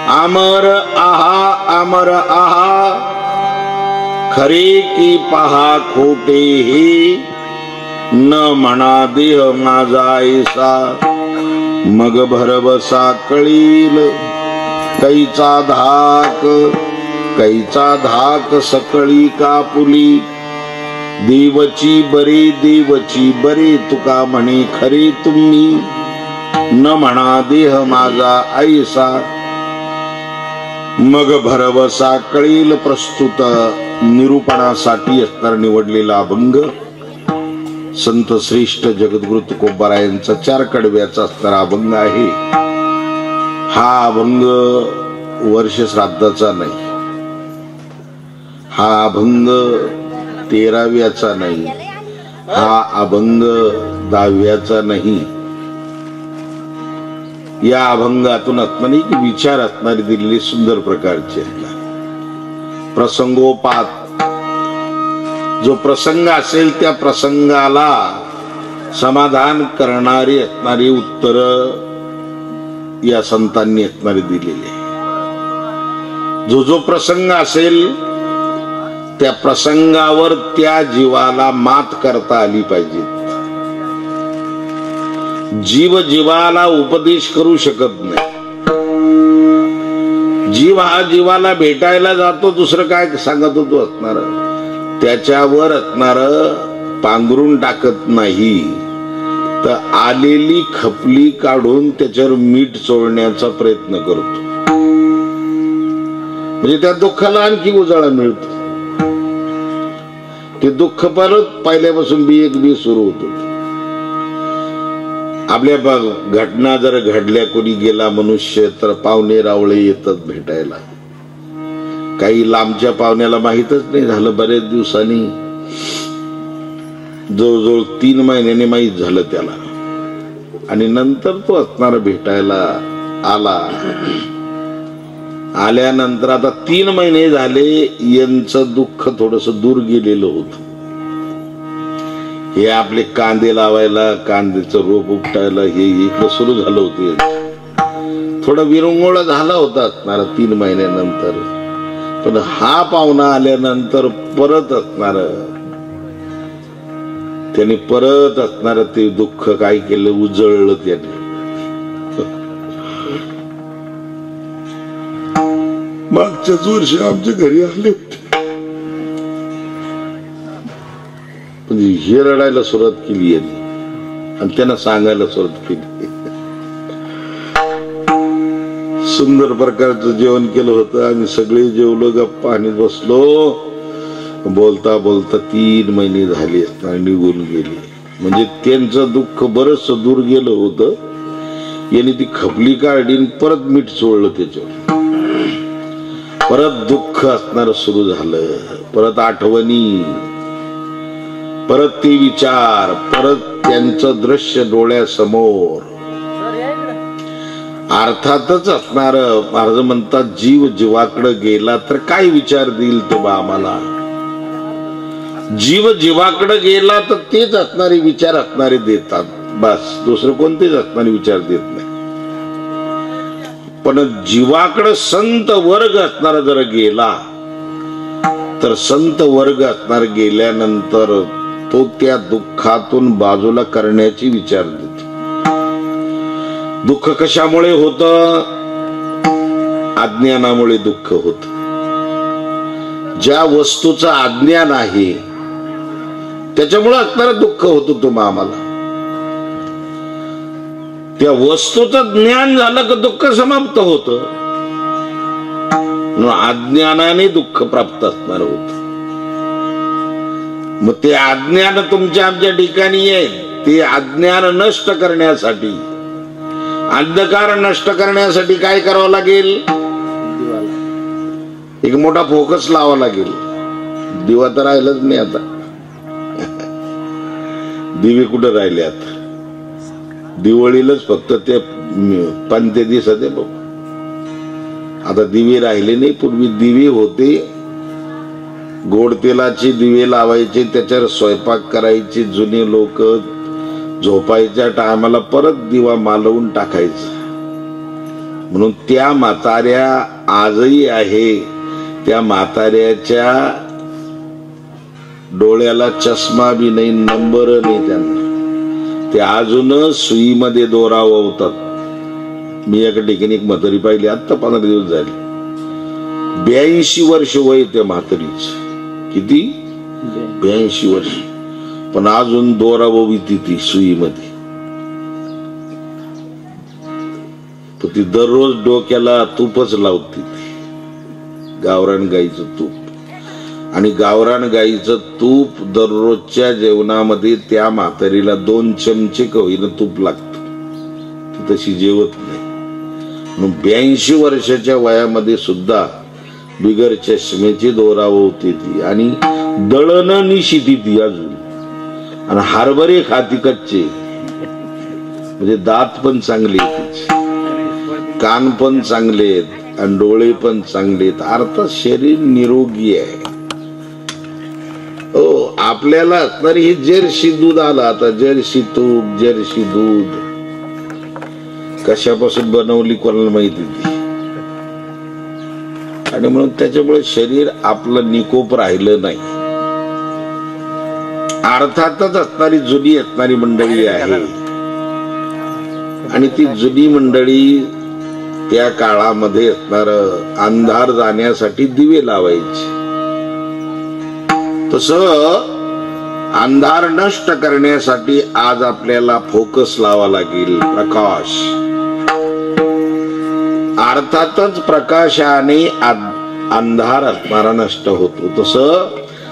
अमर आहा खरे की पहा खोटे हे न म्हणा देह माझा ऐसा मग भरवसा कळील कैचा धाक सकळी कापुली देवची बरे तुका म्हणे खरे तुम्ही न म्हणा देह माझा ऐसा मग भरवसा कळील. प्रस्तुत निरूपणासाठी असणार निवडलेला अभंग संत श्रेष्ठ जगद्गुरु तुकोबारा यांचा 4 कडव्याचा असणारा अभंग आहे. हा अभंग वर्ष श्राद्धाचा नाही, हा अभंग 13व्याचा नाही, हा अभंग 10व्याचा नाही. या अभंगातून अनेक विचार असणारी दिलेली सुंदर प्रकारचे प्रसंगोपात जो प्रसंग असेल त्या प्रसंगाला समाधान करणारी असणारी उत्तर या संतांनी असणारी दिलेली. जो प्रसंग असेल त्या प्रसंगावर त्या जीवाला मात करता आली पाहिजे. जीव जीवाला उपदेश करू शकत नाही. जीव हा जीवाला भेटायला जातो, दुसरं काय सांगत होतो असणार, त्याच्यावर असणार पांघरून टाकत नाही तर आलेली खपली काढून त्याच्यावर मीठ चोळण्याचा प्रयत्न करतो. म्हणजे त्या दुःखाला आणखी उजाळा मिळतो. ते दुःख परत पहिल्यापासून बी सुरू होत. आपल्या घटना जर घडल्या, कोणी गेला मनुष्य तर पाहुणे रावळे येतात भेटायला. काही लांबच्या पाहुण्याला माहीतच नाही झालं, बरेच दिवसांनी जवळजवळ 3 महिन्याने माहीत झालं त्याला, आणि नंतर तो असणार भेटायला आला. आल्यानंतर आता 3 महिने झाले यांचं दुःख थोडस दूर गेलेलं होत. हे आपले कांदे लावायला, कांद्याचं रोप उपटायला हे इकडं सुरू झालं होतं. थोडा विरंगुळा झाला होता असणार 3 महिन्यानंतर. पण हा पाहुणा आल्यानंतर परत असणार त्याने परत असणार ते दुःख काय केलं, उजळलं त्याने. मागच्याच वर्षी आमच्या घरी आले होते, म्हणजे हे रडायला सुरुवात केली यांनी आणि त्यांना सांगायला सुरुवात केली. सुंदर प्रकारचं जेवण केलं होतं, आम्ही सगळे जेवलो, गप्पा आणि बसलो. बोलता बोलता 3 महिने झाले आणि निघून गेले. म्हणजे त्यांचं दुःख बरंच दूर गेलं होतं. यांनी ती खपली काढली, परत मीठ चोळलं त्याच्यावर. परत दुःख असणार सुरू झालं, परत आठवणी, परत ते विचार, परत त्यांचं दृश्य डोळ्यासमोर. अर्थातच असणार महाराज म्हणतात, जीव जीवाकडे गेला तर काय विचार देईल तो बा आम्हाला. जीव जीवाकडे गेला तर तेच असणारे विचार असणारे देतात, बस दुसरं कोणतेच असणारे विचार देत नाही. पण जीवाकडे संत वर्ग असणारा जर गेला तर संत वर्ग असणार गेल्यानंतर तो त्या दुःखातून बाजूला करण्याची विचार देतो. दुःख कशामुळे होत? अज्ञानामुळे दुःख होत. ज्या वस्तूचं अज्ञान आहे त्याच्यामुळे असणार दुःख होत तुम्हा आम्हाला. त्या वस्तूचं ज्ञान झालं की दुःख समाप्त होत. अज्ञानाने दुःख प्राप्त असणार होत. मग ते अज्ञान तुमच्या आमच्या ठिकाणी आहे. ते अज्ञान नष्ट करण्यासाठी, अंधकार नष्ट करण्यासाठी काय करावं लागेल? एक मोठा फोकस लावा लागेल. दिवा तर राहिलंच नाही आता. दिवे कुठे राहिले आता? दिवाळीलाच फक्त ते पंते दिसत आहे. आता दिवे राहिले नाही. पूर्वी दिवे होते, गोड तेलाचे दिवे लावायचे, त्याच्यावर स्वयंपाक करायचे. जुने लोक झोपायच्या टायमाला परत दिवा मालवून टाकायचा. म्हणून त्या म्हाताऱ्या आजही आहे. त्या म्हाताऱ्याच्या डोळ्याला चष्मा बी नाही, नंबर नाही त्यांना. ते अजून सुईमध्ये दोरा ओवतात. मी एका ठिकाणी एक म्हातारी पाहिली, आता 15 दिवस झाले. 82 वर्ष वय त्या म्हातारीच. किती? 82 वर्ष. पण अजून दोरा ओविती ती सुईमध्ये. पण ती दररोज डोक्याला तूपच लावती, गावरान गाईचं तूप. आणि गावरान गाईचं तूप दररोजच्या जेवणामध्ये त्या म्हातारीला 2 चमचे का होईना तूप लागतं. ती तशी जेवत नाही. म्हणून 82 वर्षाच्या वयामध्ये सुद्धा बिगर चष्मेची दोरा ओवते ती. आणि दळण निशिती ती अजून. आणि हरभरे खाती कच्चे. म्हणजे दात पण चांगले आहेत, कान पण चांगले आहेत, आणि डोळे पण चांगले आहेत. अर्थात शरीर निरोगी आहे. हो, आपल्याला असणारी हे जर्सी दूध आलं आता. जर्सी तूप, जर्सी दूध कशापासून बनवली कोणाला माहिती ती. आणि म्हणून त्याच्यामुळे शरीर आपलं निकोप राहिलं नाही. अर्थातच असणारी जुनी असणारी मंडळी आहे. आणि ती जुनी मंडळी त्या काळामध्ये असणार अंधार जाण्यासाठी दिवे लावायचे. तस अंधार नष्ट करण्यासाठी आज आपल्याला फोकस लावा लागेल, प्रकाश. अर्थातच प्रकाशाने अंधार असणारा नष्ट होतो. तस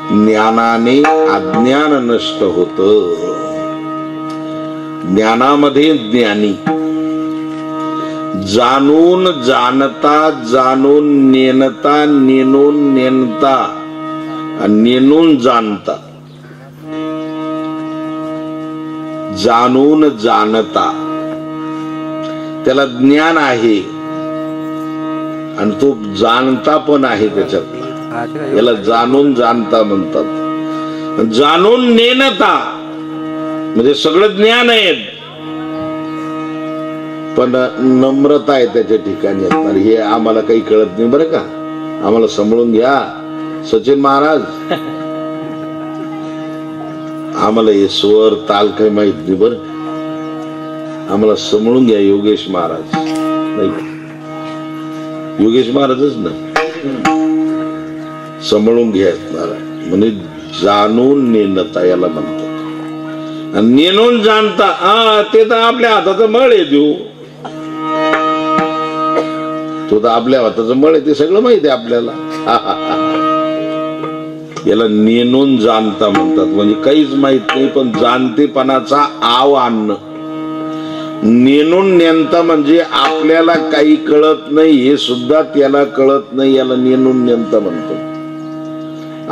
ज्ञानाने अज्ञान नष्ट होत. ज्ञानामध्ये ज्ञानी जाणून जाणता, जाणून नेणता, नेणून नेणता, नेणून जाणता. जाणून जाणता त्याला ज्ञान आहे. आणि तो जाणता पण आहे त्याच्यातला. याला जाणून जाणता म्हणतात. जाणून नेणता म्हणजे सगळं ज्ञान आहे, पण नम्रता आहे त्याच्या ठिकाणी असणार. हे आम्हाला काही कळत नाही बरं का, आम्हाला सांभाळून घ्या सचिन महाराज. आम्हाला हे स्वर ताल काही माहित नाही बरं, आम्हाला सांभाळून घ्या योगेश महाराज. नाही, योगेश महाराजच ना, सांभाळून घ्या असणार. म्हणजे जाणून नेणता याला म्हणतात. आणि नेणून जाणता ते तर आपल्या हाताचं मळ आहे. तो तर आपल्या हाताचं मळ आहे, ते सगळं माहिती आहे आपल्याला. याला नेणून जाणता म्हणतात. म्हणजे काहीच माहित नाही पण जाणतेपणाचा आव आणणं. नेणून नेणता म्हणजे आपल्याला काही कळत नाही हे सुद्धा त्याला कळत नाही, याला नेणून नेणता म्हणतो.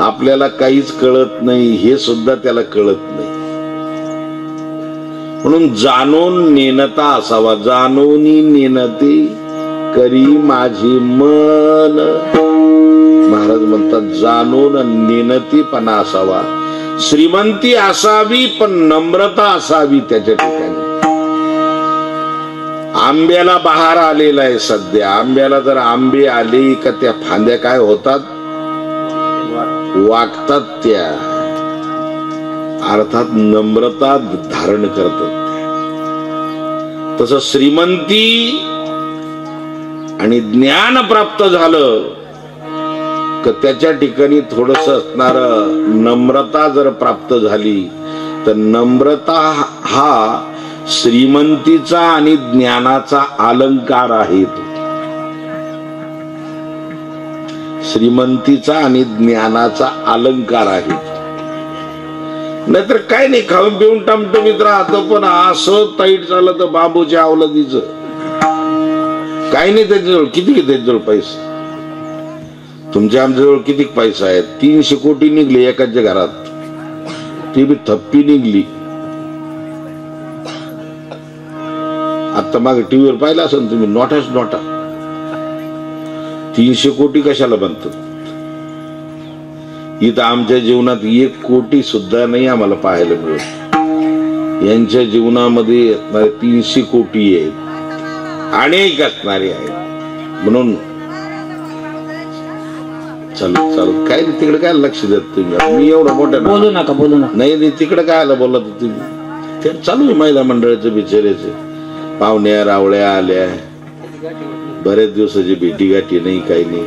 आपल्याला काहीच कळत नाही हे सुद्धा त्याला कळत नाही. म्हणून जाणून नेणता असावा. जाणूनी नेणते करी माझे मन. महाराज म्हणतात जाणून नेणतेपणा असावा. श्रीमंती असावी पण नम्रता असावी त्याच्या ठिकाणी. आंब्याला बहार आलेला आहे सध्या. आंब्याला जर आंबे आले का त्या फांद्या काय होतात, वागतात त्या. अर्थात नम्रता धारण करतात. तस श्रीमंती आणि ज्ञान प्राप्त झालं तर त्याच्या ठिकाणी थोडस असणार नम्रता जर प्राप्त झाली तर नम्रता हा श्रीमंतीचा आणि ज्ञानाचा अलंकार आहे. श्रीमंतीचा आणि ज्ञानाचा अलंकार आहे. नाहीतर काय नाही, खाऊन पिऊन टमटमीत राहतो पण असं ताईट झालं तर बांबूच्या अवलदीच काही नाही त्याच्याजवळ. किती त्याच्याजवळ पैसा? तुमच्या आमच्याजवळ किती पैसा आहे? 300 कोटी निघले एकाच्या घरात, ती बी थप्पी निघली. आता मागे टीव्हीवर पाहिलं असेल तुम्ही, नोटाच नोटा. 300 कोटी कशाला बनतात? इथं आमच्या जीवनात 1 कोटी सुद्धा नाही आम्हाला पाहायला मिळत. यांच्या जीवनामध्ये 300 कोटी आहेत. अनेक असणारे आहेत. म्हणून चालू चालू काय तिकडे काय लक्ष देत तुम्ही? मी एवढं मोठं बोलू नका नाही तिकडे काय आलं बोलत तुम्ही? ते चालू आहे महिला मंडळाचे बिचारायचे. पाहुण्या रावळ्या आल्या, बरेच दिवसाची भेटी गाठी नाही काही नाही.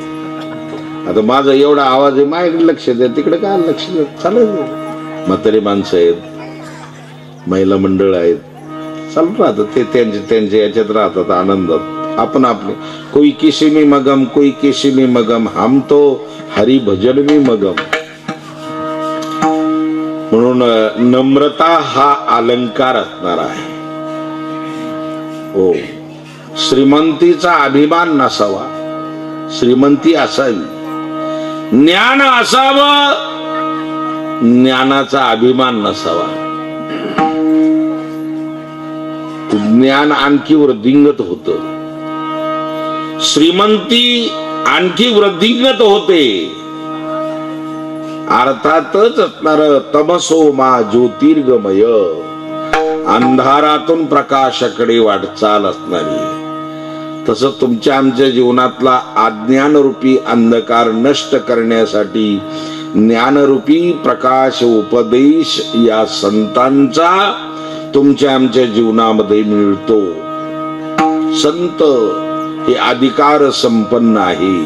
आता माझा एवढा आवाज आहे, माझ्याकडे लक्ष द्या, तिकडे काय लक्ष द्या. चालेल, म्हातारी माणसं आहेत, महिला मंडळ आहेत, चालू राहतात ते त्यांच्या याच्यात राहतात आनंदात. आपण आपले कोई किसी में मगम, कोई किसी में मगम, हम तो हरि भजन में मगम. म्हणून नम्रता हा अलंकार असणार आहे. हो, श्रीमंतीचा अभिमान नसावा, श्रीमंती असावी. ज्ञान असावं, ज्ञानाचा अभिमान नसावा. ज्ञान आणखी वृद्धिंगत होत, श्रीमंती आणखी वृद्धिंगत होते. अर्थातच असणार तमसो मा ज्योतिर्गमय, अंधारातून प्रकाशाकडे वाटचाल असणारी. तसं तुमच्या आमच्या जीवनातला अज्ञानरूपी अंधकार नष्ट करण्यासाठी ज्ञानरूपी प्रकाश उपदेश या संतांचा तुमच्या आमच्या जीवनामध्ये मिळतो. संत हे अधिकार संपन्न आहे.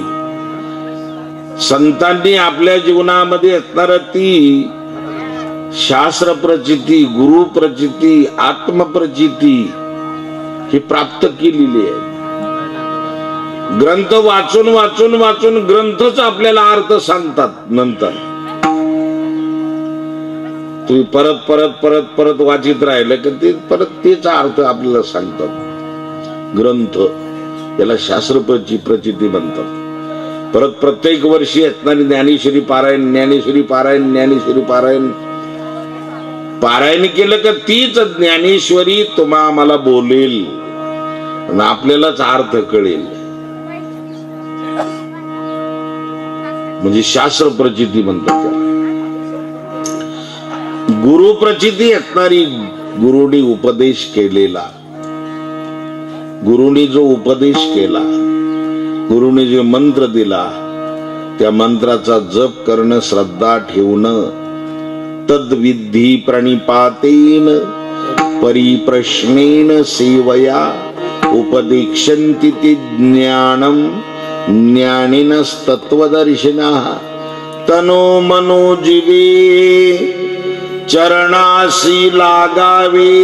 संतांनी आपल्या जीवनामध्ये असणारी ती शास्त्र प्रचिती, गुरु प्रचिती, आत्मप्रचिती ही प्राप्त केलेली आहे. ग्रंथ वाचून वाचून वाचून ग्रंथच आपल्याला अर्थ सांगतात. नंतर तुम्ही परत परत परत परत वाचित राहिलं की ते परत तेच अर्थ आपल्याला सांगतात. ग्रंथ याला शास्त्र प्रचिती म्हणतात. परत प्रत्येक वर्षी असणारी ज्ञानेश्वरी पारायण, ज्ञानेश्वरी पारायण, ज्ञानेश्वरी पारायण पारायण केलं का तीच ज्ञानेश्वरी तुम्हा आम्हाला बोलेल आणि आपल्यालाच अर्थ कळेल. म्हणजे शास्त्र प्रचिती म्हणतात त्याला. गुरु प्रचिती असणारी, गुरुनी उपदेश केलेला, गुरुनी जो उपदेश केला, गुरुने जो मंत्र दिला, त्या मंत्राचा जप करणं, श्रद्धा ठेवणं. तद्विधी प्रणिपातेन परिप्रश्नेन सेवया उपदेक्षन्ति ते ज्ञानम ज्ञानिनस्तत्वदर्शिनः. तनो मनो जीवे चरणासी लागावे,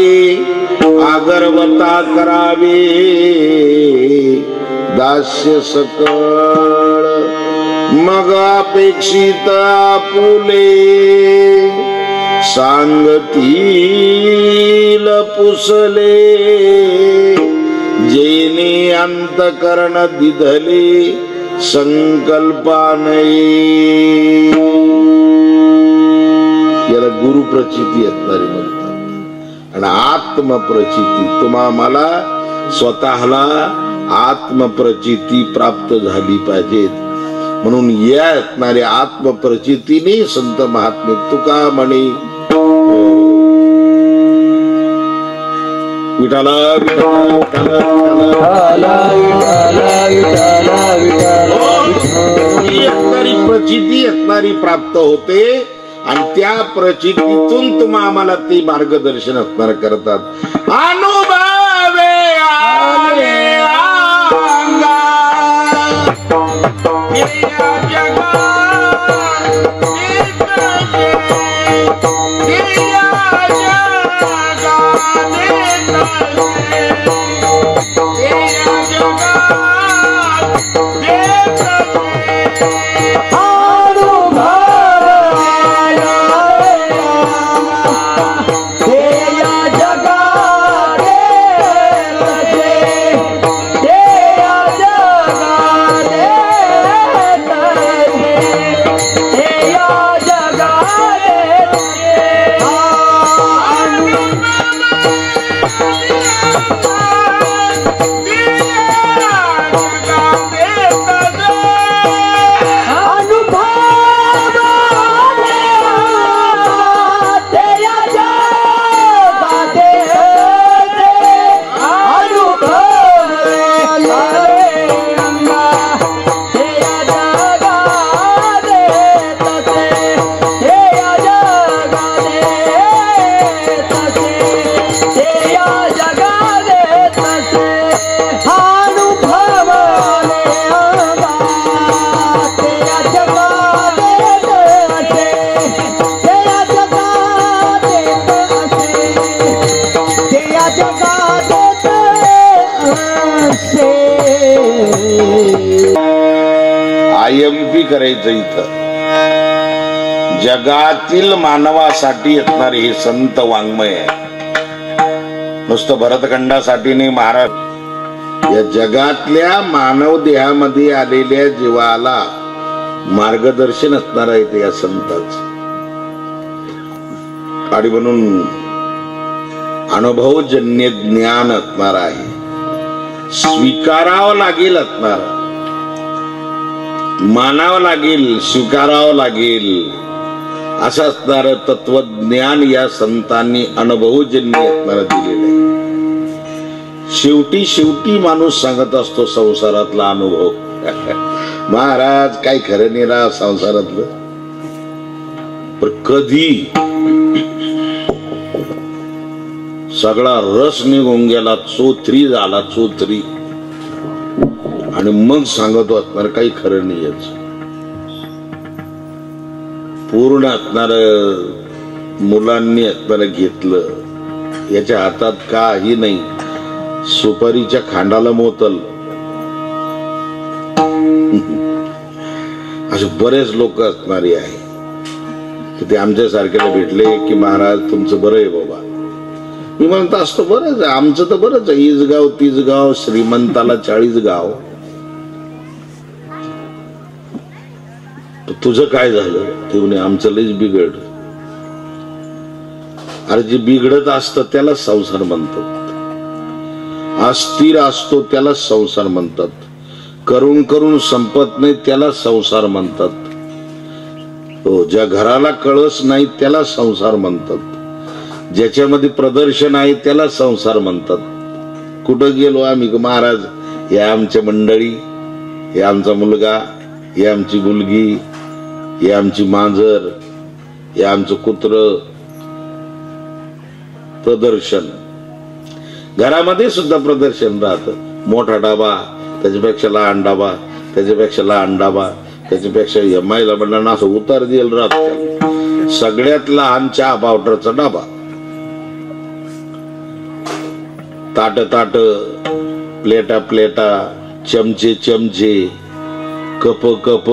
अगरवता करावे दास्य सकळ. मग अपेक्षित आपुले सांगतील पुसले. जेने अंतकरण दिधले संकल्पानये. याला गुरु प्रचिती असणारी म्हणतात. आणि आत्मप्रचिती, तुम्हा मला स्वतःला आत्मप्रचिती प्राप्त झाली पाहिजे. म्हणून या असणाऱ्या आत्मप्रचितीने संत महात्मे तुका म्हणे विठाला प्रचिती असणारी प्राप्त होते. आणि त्या प्रचितीतून तुम्हा आम्हाला ती मार्गदर्शन असणार करतात. अनुभवे आले IMP करायचं इथं. जगातील मानवासाठी येणारे हे संत वाङ्मय आहे. नुसतं भरतखंडासाठी नाही, महाराज या जगातल्या मानव देहामध्ये आलेल्या जीवाला मार्गदर्शन असणार आहे ते या संतांचं. आणि म्हणून अनुभवजन्य ज्ञान असणार आहे, स्वीकारावं लागेल असणार, मानावं लागेल, स्वीकारावं लागेल असं असणार तत्वज्ञान या संतांनी अनुभवजन्य असणार दिलेलं आहे. शेवटी शेवटी माणूस सांगत असतो संसारातला अनुभव. महाराज काही खरं नाही राव संसारातलं. पण कधी सगळा रस निघून गेला, चोथरी झाला, चोथरी, आणि मग सांगतो असणार काही खरं नाही याच. पूर्ण असणार मुलांनी असणार घेतलं, याच्या हातात काही नाही, सुपारीच्या खांडाला मोतल. असे बरेच लोक असणारे आहे. ते आमच्या सारख्याला भेटले की महाराज तुमचं बरं आहे बाबा. मी म्हणत असतो बरंच आहे, आमचं तर बरंच आहे, 20 गाव 30 गाव, श्रीमंताला 40 गाव. तुझं काय झालं ते म्हणे आमचं लईच बिघड. अरे जे बिघडत असतं त्याला संसार म्हणतात, अस्थिर असतो त्याला संसार म्हणतात, करून करून संपत नाही त्याला संसार म्हणतात. हो, ज्या घराला कळस नाही त्याला संसार म्हणतात, ज्याच्यामध्ये प्रदर्शन आहे त्याला संसार म्हणतात. कुठं गेलो आम्ही महाराज, हे आमच्या मंडळी, हे आमचा मुलगा, हे आमची मुलगी, हे आमची मांजर, हे आमचं कुत्र. प्रदर्शन घरामध्ये सुद्धा प्रदर्शन राहत. मोठा डाबा, त्याच्यापेक्षा लहान डाबा, त्याच्यापेक्षा लहान डाबा, त्याच्यापेक्षा महिला मंडळांना असं उतार दिल राहत. सगळ्यात लहान चहा पावडरचा डाबा, ताट ताट, प्लेटा प्लेटा, चमचे चमचे, कप कप.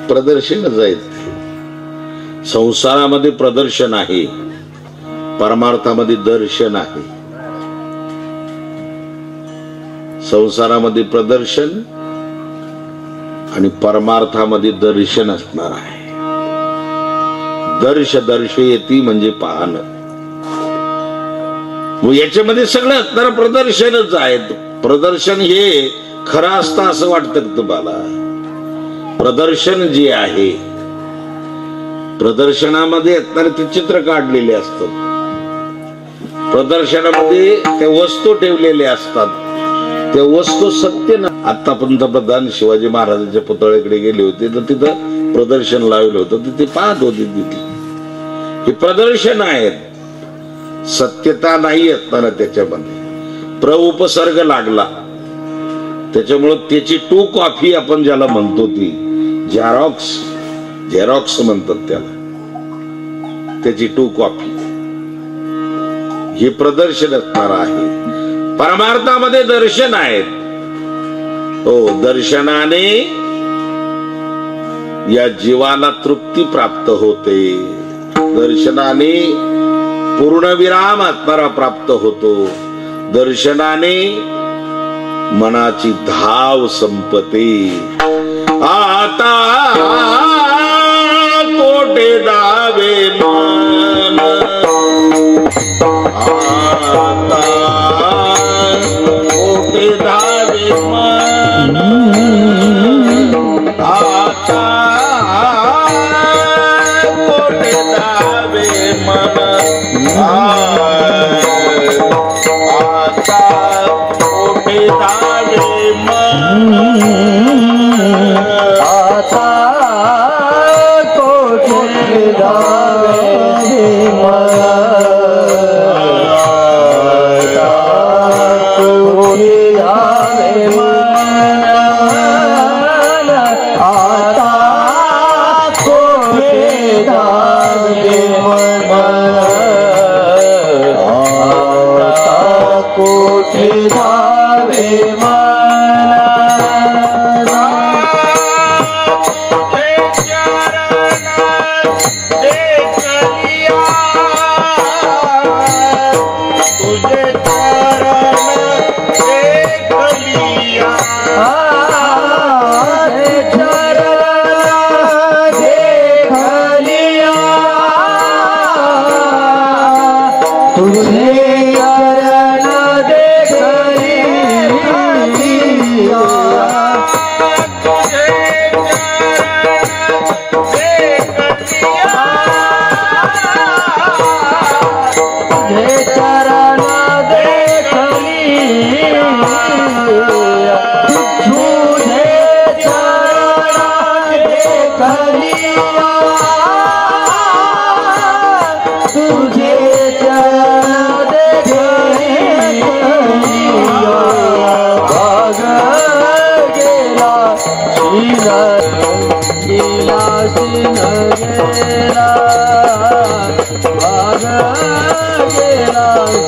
प्रदर्शनच आहे. संसारामध्ये प्रदर्शन आहे, परमार्थामध्ये दर्शन आहे. संसारामध्ये प्रदर्शन आणि परमार्थामध्ये दर्शन असणार आहे. दर्शयती म्हणजे पाहणं. याच्यामध्ये सगळं असणार प्रदर्शनच आहे. प्रदर्शन हे खरं असतं असं वाटतं तुम्हाला? प्रदर्शन जे आहे, प्रदर्शनामध्ये असणारे ते चित्र काढलेले असतात, प्रदर्शनामध्ये त्या वस्तू ठेवलेल्या असतात, त्या वस्तू सत्य ना. आता पंतप्रधान शिवाजी महाराजांच्या पुतळ्याकडे गेले होते तर तिथं प्रदर्शन लावलं होतं, तिथे पाहत होते. तिथे हे प्रदर्शन आहेत, सत्यता नाही असताना त्याच्यामध्ये प्रउपसर्ग लागला. त्याच्यामुळे त्याची टू कॉफी आपण ज्याला म्हणतो ती झेरॉक्स म्हणतात त्याला, त्याची टू कॉपी. हे प्रदर्शन असणार आहे. परमार्थामध्ये दर्शन आहेत. हो, दर्शनाने या जीवाला तृप्ती प्राप्त होते. दर्शनाने पूर्णविराम आत्माला प्राप्त होतो. दर्शनाने मनाची धाव संपते. आता कोठे दावे मन, आता कोठे दावे मन, आता कोठे दावे मन, आता कोठे दावे मन, आता कोठे दावे मन, आता कोठे दावे मन.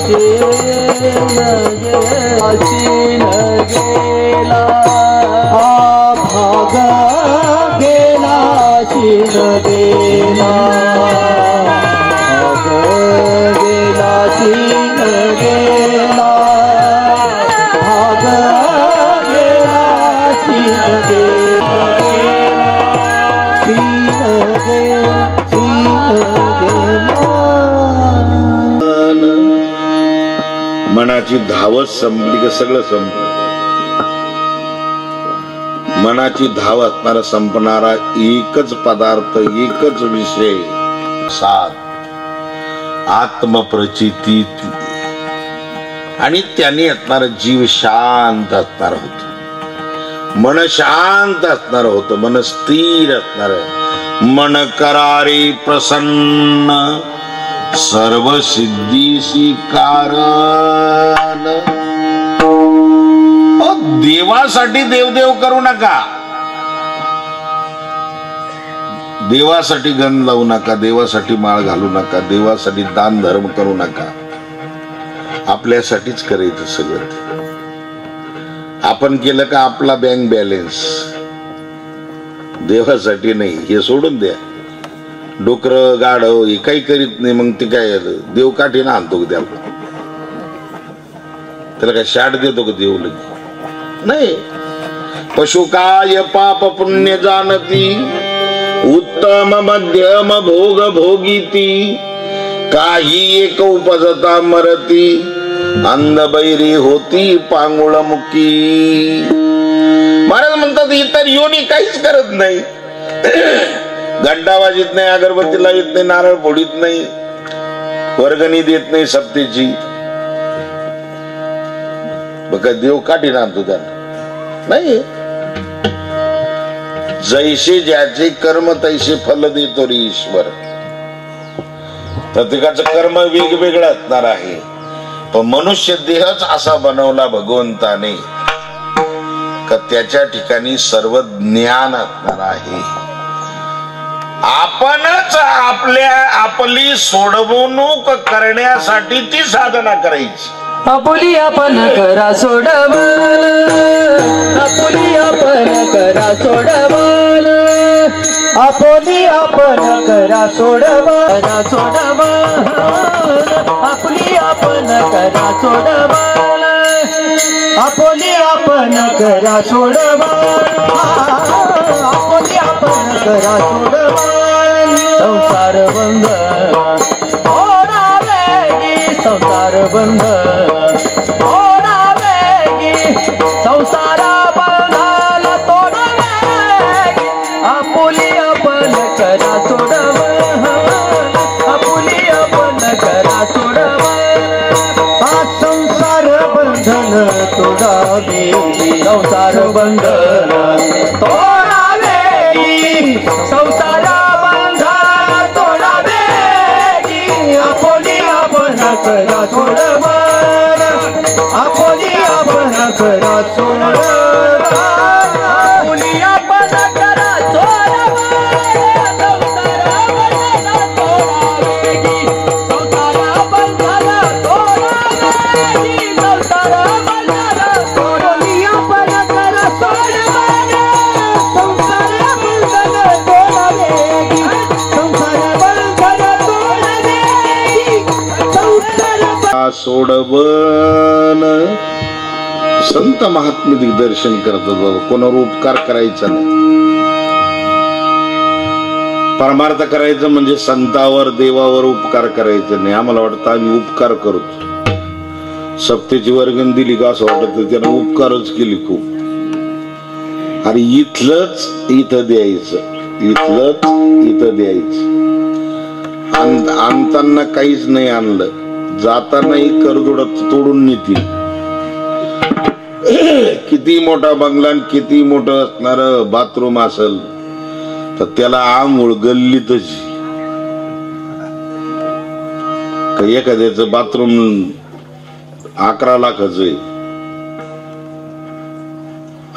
गेला भाग गेला शीन गेला भाग गेला शीन गेला भाग गेला शीन गेला मनाची धावच संपली की सगळं संपलं. मनाची धाव असणारा संपणारा एकच पदार्थ एकच विषय साध आत्मप्रचिती आणि त्याने असणारा जीव शांत असणार होत. मन शांत असणार होत. मन स्थिर असणार. मन करारे प्रसन्न सर्व सिद्धीसी कारण. देवासाठी देवदेव करू नका. देवासाठी गंध लावू नका. देवासाठी माळ घालू नका. देवासाठी दान धर्म करू नका. आपल्यासाठीच करायचं सगळं. आपण केलं का आपला बँक बॅलन्स. देवासाठी नाही. हे सोडून द्या. डोकर गाढव हे काही करीत नाही. मग ते काय देव काठीनं आणतो का त्याला काय शाट देतो का देव लगे नाही. पशु काय पाप पुण्य जाणती उत्तम मध्यम भोग भोगीती काही एक उपजता मरती अंध बैरी होती पांगुळ मुकी. महाराज म्हणतात इतर योनी काहीच करत नाही. घंटा वाजित नाही. अगरबत्ती लावित नाही. नारळ फोडीत नाही. वर्गणी देत नाही सप्तेची. बघा देव काठी आणतो त्यांना नाही. जैसे ज्याचे कर्म तैसे फल देतो रे ईश्वर. प्रत्येकाचं कर्म वेगवेगळं असणार आहे. पण मनुष्य देहच असा बनवला भगवंताने का त्याच्या ठिकाणी सर्व ज्ञान असणार आहे. आपणच आपली सोडवणूक करण्यासाठी ती साधना करायची. आपुली आपण करा सोडवण. आपुली आपण करा सोडवण. आपुली आपण करा सोडवण. सोडवण आपुली आपण करा सोडवण. आपुली आपण करा सोडवण. आपुली आपण करा सोडवण. संसार बंध संसार बंध तोडावेगी. संसार बंधाला तोडावेगी. आपुली आपण करा सोडवण. आपुली आपण करा सोडवण. संसार बंधन तोडावेगी. संसार बंधन तोडावेगी. संसार बंधन तोडावेगी. आपुली आपण करा सोडवण. आपुली आपण करा सोडवण. आपुली आपण करा सोडवण. संसार बंधन तोडावेगी. संसार बंधन तोडावेगी. संसार बंधन आपण करा सोडवण. संसार बंधन तोडावेगी. संसार बंधन तोडावेगी. सोडवण. संत महात्मे दिग्दर्शन करतात बाबा. कोणावर उपकार करायचा नाही. परमार्थ करायचं म्हणजे संतावर देवावर उपकार करायचं नाही. आम्हाला वाटतं आम्ही उपकार करतो. सप्तेची वर्गण दिली का असं वाटत त्यानं उपकारच केली खूप. अरे इथलंच इथं द्यायचं. इथलंच इथं द्यायचं. आणताना काहीच नाही आणलं. जातानाही करदोडात तोडून नेतील. किती मोठा बंगला किती मोठं असणार बाथरूम असेल तर त्याला आंघोळ गल्लीतच. एखाद्याचं बाथरूम 11 लाखाचं आहे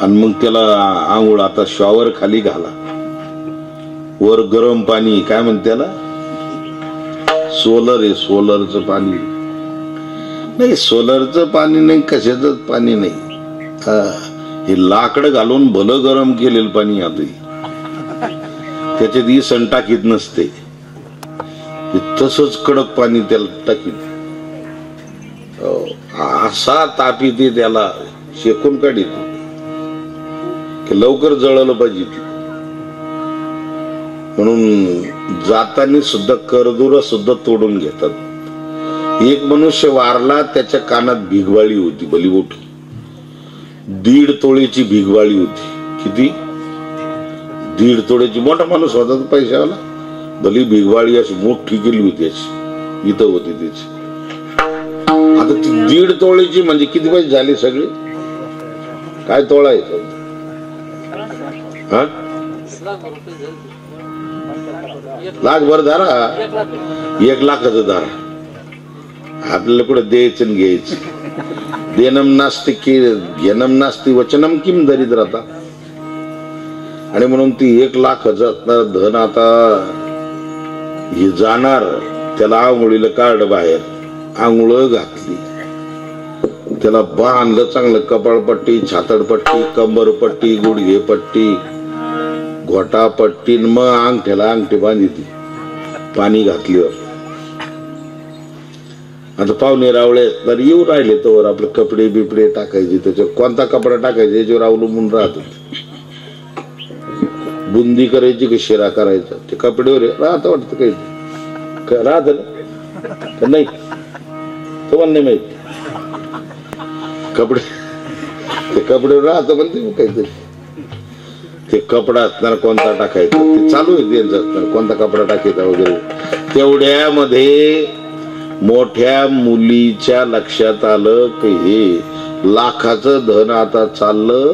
आणि मग त्याला आंघोळ आता शॉवर खाली घाला. वर गरम पाणी काय म्हणते त्याला सोलर आहे. सोलरचं पाणी नाही, सोलरचं पाणी नाही, कशाच पाणी नाही. हे लाकडं घालून भलं गरम केलेलं पाणी आता त्याच्यात ही सण टाकीत नसते. तसंच कडक पाणी त्याला टाकीत. असा ताप येते त्याला, शेकून काढीत की लवकर जळलं पाहिजे. म्हणून जाताना सुद्धा करदुरा सुद्धा तोडून घेतात. एक मनुष्य वारला, त्याच्या कानात भिगवाळी होती भली मोठी, 1.5 तोळेची भिगवाळी होती. किती? 1.5 तोळेची. मोठा माणूस होता पैशावाला, भली भिगवाळी अशी मोठी केली होती, अशी इथं होती त्याची. आता ती 1.5 तोळेची म्हणजे किती पैसे झाले सगळे? काय तोळा आहे? हा, लाखभर धारा, 1 लाखाचं धारा. आपल्याला कुठं द्यायचं आणि घ्यायचं. देनम नास्ती घेनम नास्ती वचनम किम दरिद्रता. आणि म्हणून ती 1 लाखाचं धन आता हे जाणार. त्याला आंघोळीला काढ बाहेर, आंघोळ घातली, त्याला बांधलं चांगलं. कपाळपट्टी, छातडपट्टी, कंबरपट्टी, गुडघेपट्टी, घोटापट्टी, मग अंगठ्याला अंगठी बांधिती पाणी घातल्यावर. आता पाहुणे रावळे तर येऊ राहिले तर आपले कपडे बिपडे टाकायचे, त्याच्यावर कोणता कपडा टाकायचा याच्यावर अवलंबून राहत. बुंदी करायची की शिरा करायचा, ते कपड्यावर राहत वाटतं. काही राहत ना नाही, तुम्हाला नाही माहिती. कपडे ते कपड्यावर राहतं म्हणते काहीतरी. ते कपडा असणार कोणता टाकायचा ते चालू आहे त्यांचं असणार, कोणता कपडा टाकायचा वगैरे. तेवढ्यामध्ये मोठ्या मुलीच्या लक्षात आलं की हे लाखाचं धन आता चाललं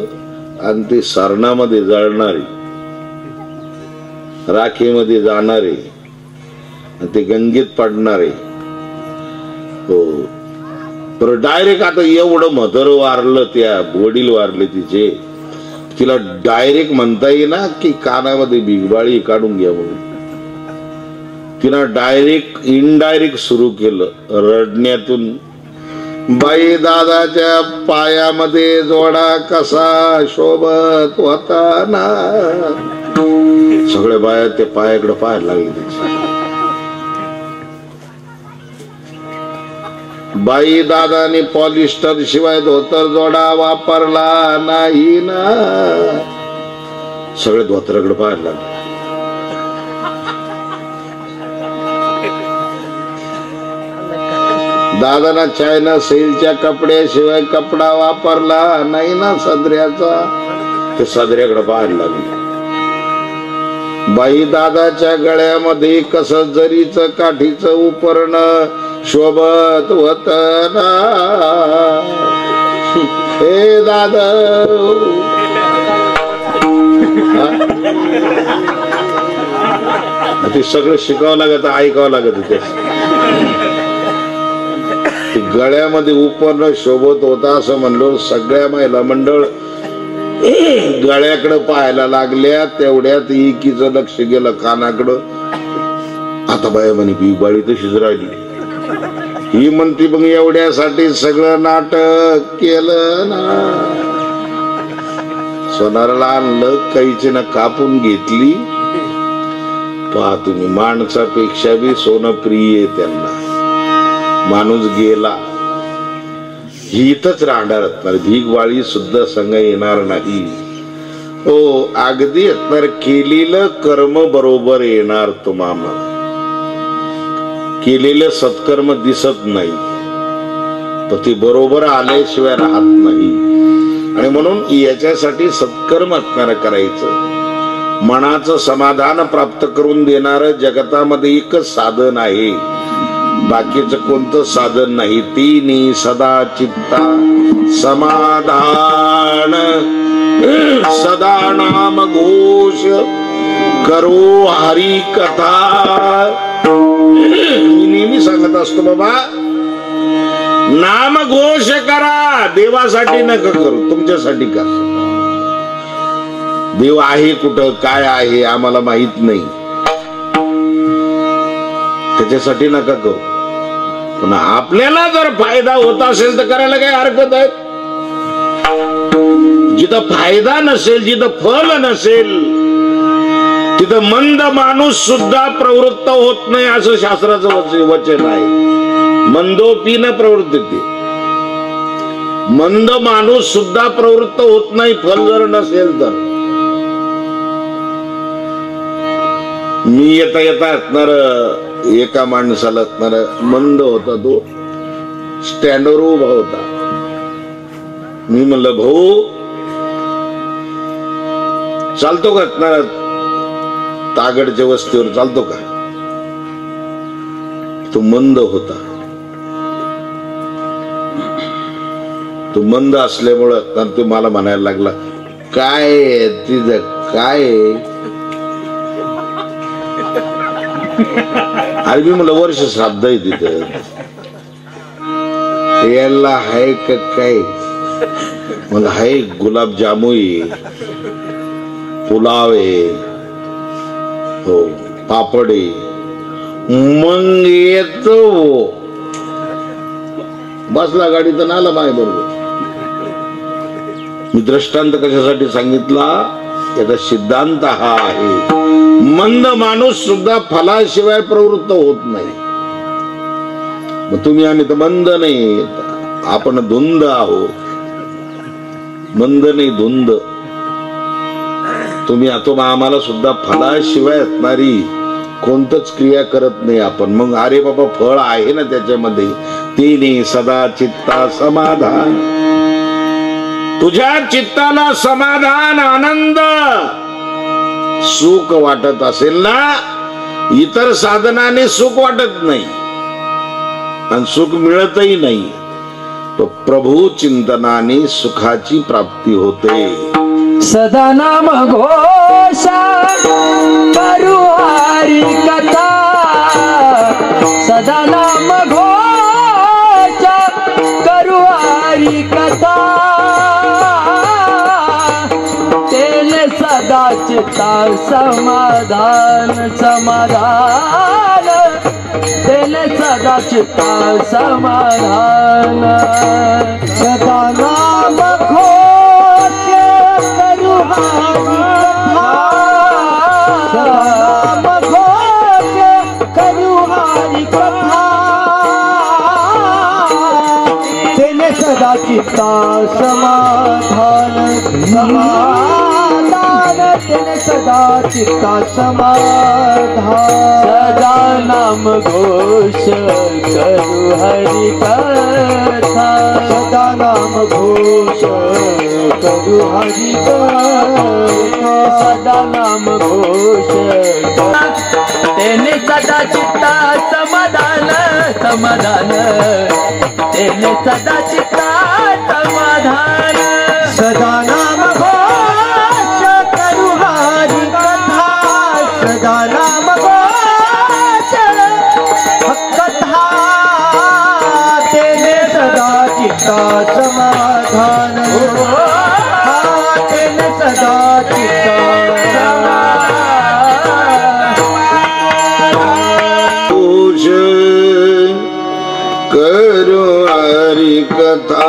आणि ते सरणामध्ये जळणारे, राखेमध्ये जाणारे, ते गंगेत पडणारे. हो, तर डायरेक्ट आता एवढं म्हातार वारलं, त्या वडील वारले तिचे, तिला डायरेक्ट म्हणता येईना की कानामध्ये भिगवाळी काढून घ्या म्हणून. तिनं डायरेक्ट इनडायरेक्ट सुरू केलं रडण्यातून. बाई दादाच्या पायामध्ये जोडा कसा शोभत होता ना. सगळ्या बाया त्या पायाकडे पाहायला लागले त्याची. बाई दादाने पॉलिस्टर शिवाय धोतर जोडा वापरला नाही ना. सगळे धोतराकडे पाहायला लागले. दादाना चायना सेलच्या कपड्याशिवाय कपडा वापरला नाही ना सदऱ्याचा. ते सदऱ्याकडे पाहायला लागले. बाई दादाच्या गळ्यामध्ये कस जरीच काठीचं उपरण शोभत होत ना. हे दादा ते सगळं शिकावं लागत, ऐकावं लागत. ते गळ्यामध्ये उपरण शोभत होता असं म्हणलो. सगळ्या महिला मंडळ गळ्याकडे पाहायला लागल्या. तेवढ्यात एकीचं लक्ष गेलं कानाकडं. आता बाया म्हणे भिगवाळी तशीच राहिली. ही म्हणती मग एवढ्यासाठी सगळं नाटक केलं ना. सोनाराला आणलं, कैचीनं कापून घेतली. पहा तुम्ही, माणसापेक्षा बी सोनं प्रिय आहे त्यांना. माणूस गेला, ही इथंच राहणार असणार. भिगवाळी सुद्धा संग येणार नाही. हो, अगदी असणार. केलेलं कर्म बरोबर येणार तुम्हाला. केलेलं सत्कर्म दिसत नाही, तर ते बरोबर आल्याशिवाय राहत नाही. आणि म्हणून याच्यासाठी सत्कर्म असणार करायचं. मनाचं समाधान प्राप्त करून देणारं जगतामध्ये एकच साधन आहे, बाकीचं कोणतं साधन नाही. तिन्ही सदा चित्ता समाधान सदा नाम घोष करो हरी कथा. मी नेहमी सांगत असतो बाबा, नाम घोष करा. देवासाठी नका करू, तुमच्यासाठी करा. देव आहे कुठं, काय आहे आम्हाला माहित नाही, त्याच्यासाठी नका करू. पण आपल्याला जर फायदा होत असेल तर करायला काही हरकत आहे? जिथं फायदा नसेल, जिथं फल नसेल, तिथं मंद माणूस सुद्धा प्रवृत्त होत नाही असं शास्त्राचं वचन आहे. मंदोपी न प्रवृत्ती, मंद माणूस सुद्धा प्रवृत्त होत नाही फल जर नसेल तर. मी येता येता असणार एका माणसाला असणार मंद होता, तो स्टँडवर उभा होता. मी म्हणलं भाऊ चालतो का असणार, तागडच्या वस्तीवर चालतो का? तो मंद होता. तो मंद असल्यामुळं तो मला म्हणायला लागला, काय तिथं काय? अरे मी म्हणलं वर्ष श्राद्ध आहे तिथं, याला हाय का काय? म्हणलं हाय, गुलाबजामू आहे, पुलाव आहे, हो पापड आहे. मग येतो. बसला गाडीत आला माय बरोबर. मी दृष्टांत कशासाठी सांगितला, याचा सिद्धांत हा आहे, मंद माणूस सुद्धा फलाशिवाय प्रवृत्त होत नाही. मग तुम्ही आम्ही तर मंद नाही, आपण धुंद आहोत. मंद नाही, धुंद. तुम्ही आम्हाला सुद्धा फलाशिवाय असणारी कोणतंच क्रिया करत नाही आपण. मग अरे बाबा फळ आहे ना त्याच्यामध्ये. तिने सदा चित्ता समाधान, तुझ्या चित्ताला समाधान, आनंद, सुख वाटत असेल ना, इतर साधनाने सुख वाटत नाही आणि सुख मिळतही नाही. प्रभू चिंतनाने सुखाची प्राप्ती होते. सदा नाम घोष करू हरी कथा, सदा नाम घोष करू हरी कथा. तेने सदा चित्ता समाधान, समाधान, तेने सदा चित्ता समाधान. सदा नाम घोष करू हरी कथा, सदा नाम घोष करू हरी कथा. तेने सदा चित्ता समाधान, समाधान, तेने सदा चित्ता समाधान. सदा नाम घोष करू हरि कथा, सदा नाम घोष करू हरि कथा, सदा नाम घोष. तेने सदा चित्ता समाधान, समाधान, तेने सदा चित्ता समाधान. सदा नाम घोष करू हरि कथा, सदा नाम घोष कथा. तेने सदा चित्ता समाधान, तेने सदा चित्ता करो हरि कथा.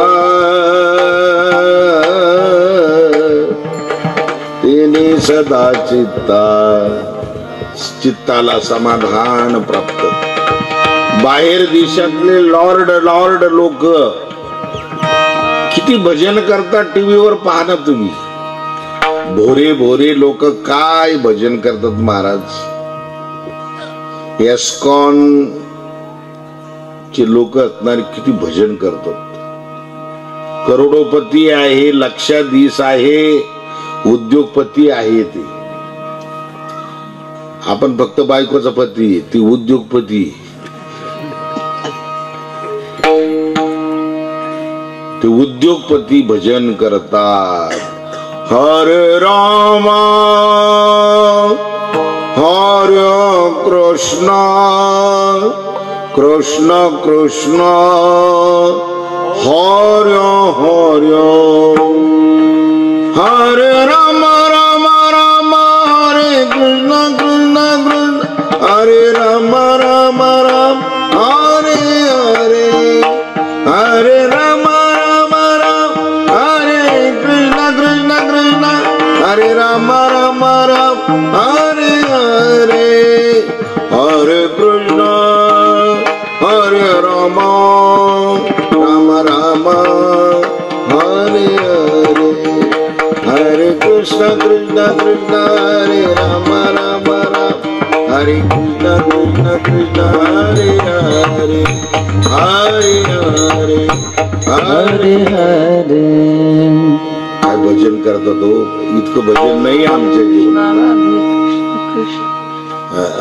तिने सदा चित्ताला समाधान प्राप्त. बाहेर देशातले लॉर्ड लोक किती भजन करतात, टीव्हीवर पहा ना तुम्ही. भोरे भोरे लोक काय भजन करतात महाराज. एस्कॉन चे लोक असणारे किती भजन करतात. करोडोपती आहे, लक्षाधीश आहे, उद्योगपती आहे. ते आपण फक्त बायकोचा पती, ती उद्योगपती. ते उद्योगपती भजन करतात. हरे रामा हरे कृष्ण, कृष्ण कृष्ण हरे हरे. हरे राम राम राम हरे कृष्ण कृष्ण कृष्ण हरे राम राम राम हरे हरे. हरे राम राम राम हरे हरे, हरे कृष्ण हरे राम राम राम हरे हरे, हरे कृष्ण कृष्ण कृष्ण हरे राम राम राम, हरे कृष्ण कृष्ण कृष्ण हरे हरे, हरे हरे हरे हरे. काय भजन करता तो, इतकं भजन नाही आमच्या जीवनात.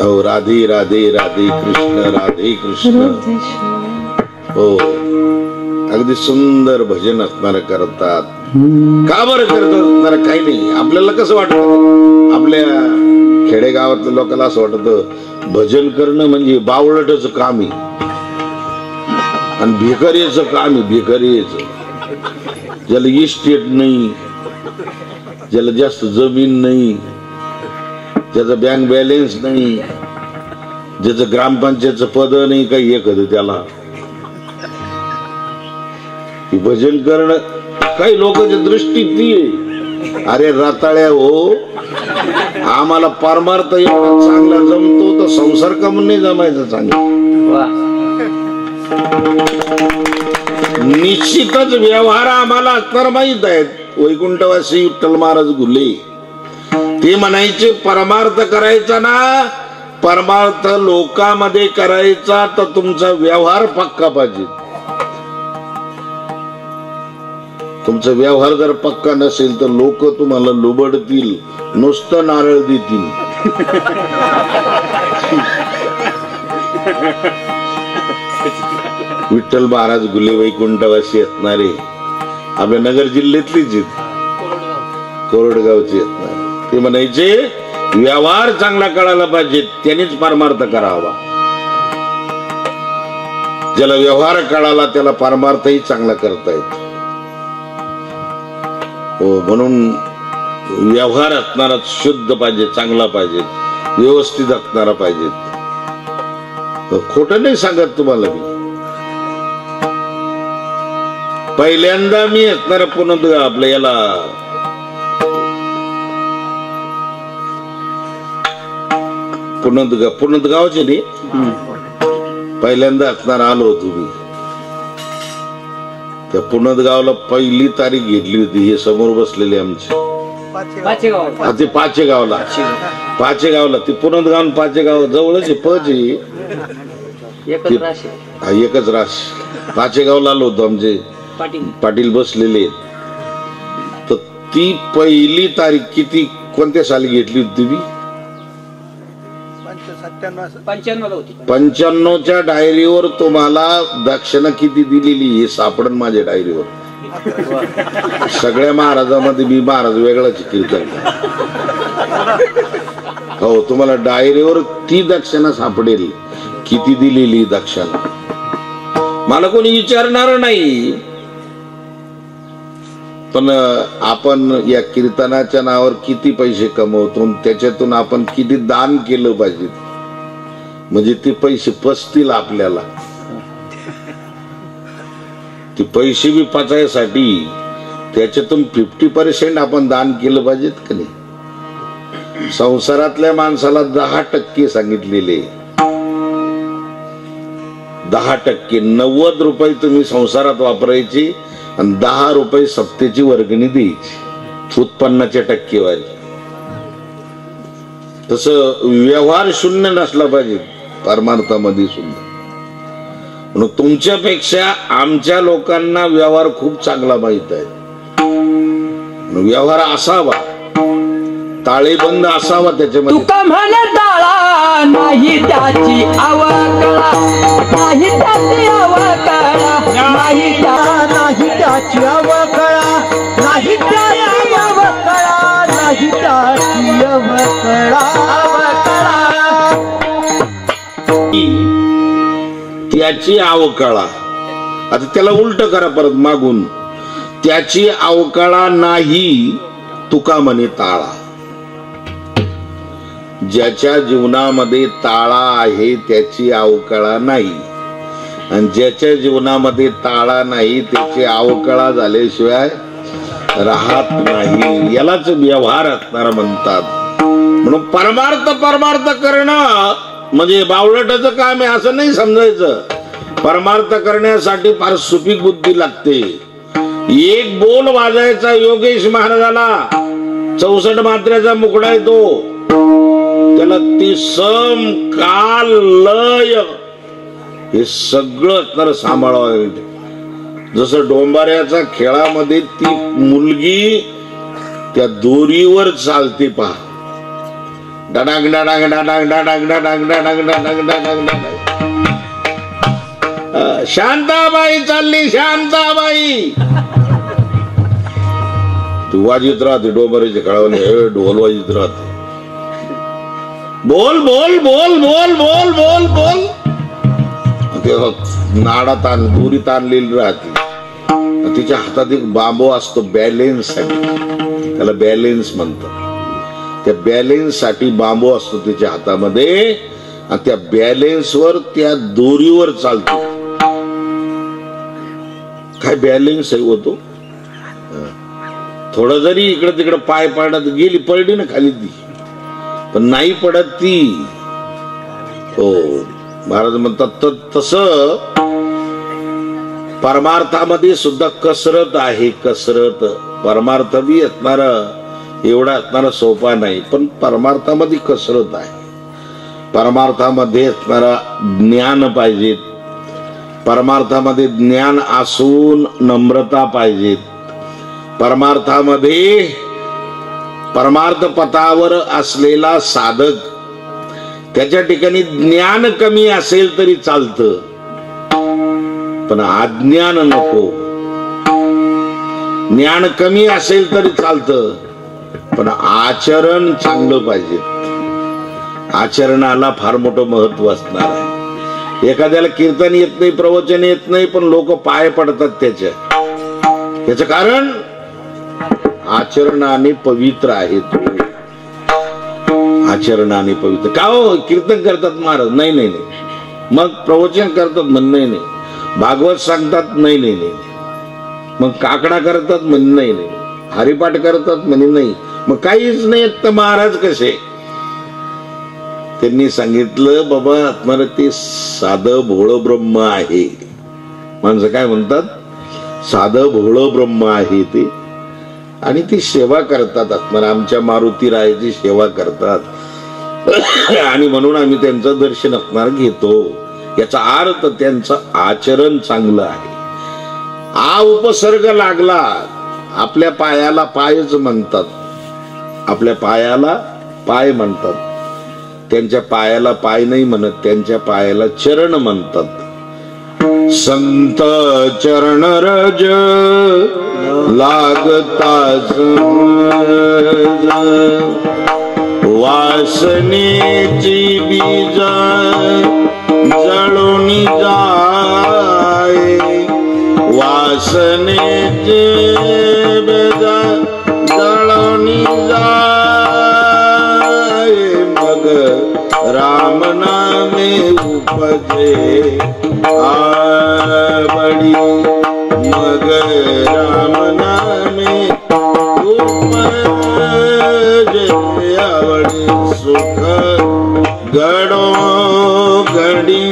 हो राधे राधे राधे कृष्ण राधे कृष्ण. हो अगदी सुंदर भजन असणारे करतात. का बरं करतात असणार काही नाही. आपल्याला कसं वाटतं, आपल्या खेडेगावातल्या लोकांना असं वाटतं भजन करणं म्हणजे बावळटच काम आहे आणि भिकारीचं काम आहे. भिकारीचं, ज्याला इस्टेट नाही, ज्याला जास्त जमीन नाही, ज्याचा बँक बॅलन्स नाही, ज्याचं ग्रामपंचायतचं पद नाही, काही एखादं त्याला भजन करणं. काही लोकांच्या दृष्टीत ती आहे, अरे रताळ्या हो, आम्हाला परमार्थ एवढा चांगला जमतो तर संसार का म्हणून नाही जमायचा चांगला. निश्चितच व्यवहार आम्हाला असणार माहित आहेत. वैकुंठवासी विठ्ठल महाराज घुले ते म्हणायचे, परमार्थ करायचा ना, परमार्थ लोकांमध्ये करायचा तर तुमचा व्यवहार पक्का पाहिजे. तुमचा व्यवहार जर पक्का नसेल तर लोक तुम्हाला लुबडतील, नुसतं नारळ देतील. विठ्ठल महाराज घुले वैकुंठवासी असणारे आपल्या नगर जिल्ह्यातलीच कोरडगावचे असणारे. ते म्हणायचे व्यवहार चांगला कळायला पाहिजे, त्यानेच परमार्थ करावा. ज्याला व्यवहार कळाला त्याला परमार्थही चांगला करता येतो. हो म्हणून व्यवहार असणारा शुद्ध पाहिजे, चांगला पाहिजे, व्यवस्थित असणारा पाहिजे. खोटं नाही सांगत तुम्हाला मी. पहिल्यांदा मी असणार पुन्हा आपल्या याला पुनदगावचे नाही, पहिल्यांदा असणार आलो होतो मी. त्या पुनदगावला पहिली तारीख घेतली होती. हे समोर बसलेले आमचे ते पाचेगावला ते पुनदगाव पाचेगाव जवळच पचे एकच राशी. पाचेगावला आलो होतो, आमचे पाटील बसलेले. तर ती पहिली तारीख किती कोणत्या साली घेतली होती तुम्ही? 95च्या डायरीवर तुम्हाला दक्षिणा किती दिलेली हे सापडन माझ्या डायरीवर. सगळ्या महाराजांमध्ये मी महाराज वेगळाच कीर्तन. हो तुम्हाला डायरीवर ती दक्षिणा सापडेल, किती दिलेली दक्षिणा. मला कोणी विचारणार नाही, पण आपण या कीर्तनाच्या नावावर किती पैसे कमवतो, त्याच्यातून आपण किती दान केलं पाहिजे, म्हणजे ते पैसे पचतील आपल्याला. ते पैसे बी पचायसाठी त्याच्यातून 50% आपण दान केलं पाहिजेत का नाही. संसारातल्या माणसाला 10% सांगितलेले, 10%. 90 रुपये तुम्ही संसारात वापरायचे आणि 10 रुपये सप्तेची वर्गणी द्यायची, उत्पन्नाच्या टक्केवारी. तसं व्यवहार शून्य नसला पाहिजे परमार्थामध्ये सुद्धा. म्हणून तुमच्यापेक्षा आमच्या लोकांना व्यवहार खूप चांगला माहित आहे. व्यवहार असावा, ताळेबंद असावा त्याच्यामध्ये. तुका म्हणे ताळा नाही त्याची अवकळा, नाही त्याची अवकळा, नाही त्याची अवकळा, नाही त्याची अवकळा, नाही त्याची अवकळा. त्याची अवकळा. आता त्याला उलट करा परत मागून. त्याची अवकळा नाही तुका म्हणे ताळा. ज्याच्या जीवनामध्ये ताळा आहे त्याची अवकळा नाही, आणि ज्याच्या जीवनामध्ये ताळा नाही त्याची अवकळा झाल्याशिवाय राहत नाही. यालाच व्यवहार असणार म्हणतात. म्हणून परमार्थ करणं म्हणजे बावळटाचं काम आहे असं नाही समजायचं. परमार्थ करण्यासाठी फार सुपीक बुद्धी लागते. एक बोल वाजायचा योगेश महाराजाला 64 मात्र्याचा मुकडा येतो. त्याला ती सम काल लय हे सगळं असणार सांभाळावं. जसं डोंबाऱ्याच्या खेळामध्ये ती मुलगी त्या दोरीवर चालते पहा. डाडांग डाडांग डाडांग डाडांग डाडांग डाडांग डाडांग डाडांग डाडांग. शांताबाई चालली, शांताबाई. तू वाजित राहते डोंबाऱ्याच्या खेळावर ढोल वाजित राहते. बोल बोल बोल बोल बोल बोल बोल. नाडा ताण दोरी ताणलेली राहते. तिच्या हातात एक बांबू असतो बॅलेन्स साठी. त्याला बॅलेन्स म्हणतात. त्या बॅलेन्स साठी बांबू असतो तिच्या हातामध्ये आणि त्या बॅलेन्स वर त्या दोरीवर चालतो. काय बॅलेन्स आहे होतो. थोडं जरी इकडे तिकडे पाय पडत गेली पडली ना खाली ती पण नाही पडत ती. हो महाराज म्हणतात तसं परमार्थामध्ये सुद्धा कसरत आहे. कसरत परमार्थ बी असणार एवढा असणारा सोपा नाही पण परमार्थामध्ये कसरत आहे. परमार्थामध्ये असणारा ज्ञान पाहिजे. परमार्थामध्ये ज्ञान असून नम्रता पाहिजे. परमार्थामध्ये परमार्थ पथावर असलेला साधक त्याच्या ठिकाणी ज्ञान कमी असेल तरी चालतं पण अज्ञान नको. ज्ञान कमी असेल तरी चालतं पण आचरण चांगलं पाहिजे. आचरणाला फार मोठं महत्व असणार आहे. एखाद्याला कीर्तन येत नाही, प्रवचन येत नाही पण लोक पाय पडतात त्याचं कारण आचरणाने पवित्र आहे. तो आचरणाने पवित्र का हो. कीर्तन करतात महाराज नाही नाही नाही. मग प्रवचन करतात म्हण नाही नाही. भागवत सांगतात नाही नाही नाही. मग काकडा करतात म्हण नाही नाही. हरिपाठ करतात म्हणे नाही. मग काहीच नाही तर महाराज कसे. त्यांनी सांगितलं बाबा आत्माला ते साधं भोळं ब्रह्म आहे. माणसं काय म्हणतात साधं भोळं ब्रह्म आहे ते आणि ती सेवा करतात. आत्माला आमच्या मारुती रायाची सेवा करतात आणि म्हणून आम्ही त्यांचं दर्शन असणार घेतो. याचा अर्थ त्यांचं आचरण चांगलं आहे. आ उपसर्ग लागला. आपल्या पायाला पायच म्हणतात. आपल्या पायाला पाय म्हणतात. त्यांच्या पायाला पाय नाही म्हणत. त्यांच्या पायाला चरण म्हणतात. संत चरण रज लागताच वासनेची बीज जळून जाय. वासनेचे बीज जळून जाय. मग राम नामे उपजे आवडी. मग राम नामे उपजे आवडी. सुख गडो घडी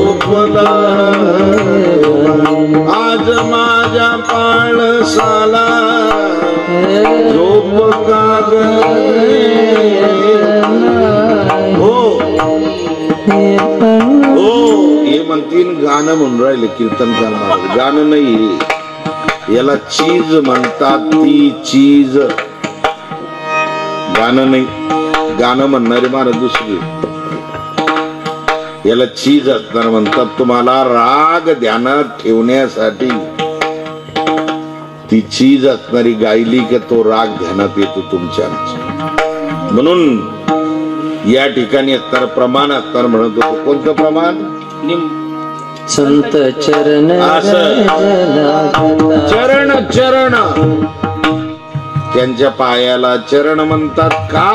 झोपला आज माझ्या पाळसाला झोप का ग हो हे म्हणतील गाणं म्हणून राहिले कीर्तन करणार गाणं नाही याला चीज म्हणतात ती चीज गाणं नाही गाणं म्हणणारे महाराज दुसरी याला चीज असणार म्हणतात तुम्हाला राग ध्यानात ठेवण्यासाठी ती चीज असणारी गायली की तो राग ध्यानात येतो तुमच्या म्हणून या ठिकाणी असणार प्रमाण असणार म्हणत होतो कोणतं प्रमाण संत चरण चरण चरण त्यांच्या पायाला चरण म्हणतात का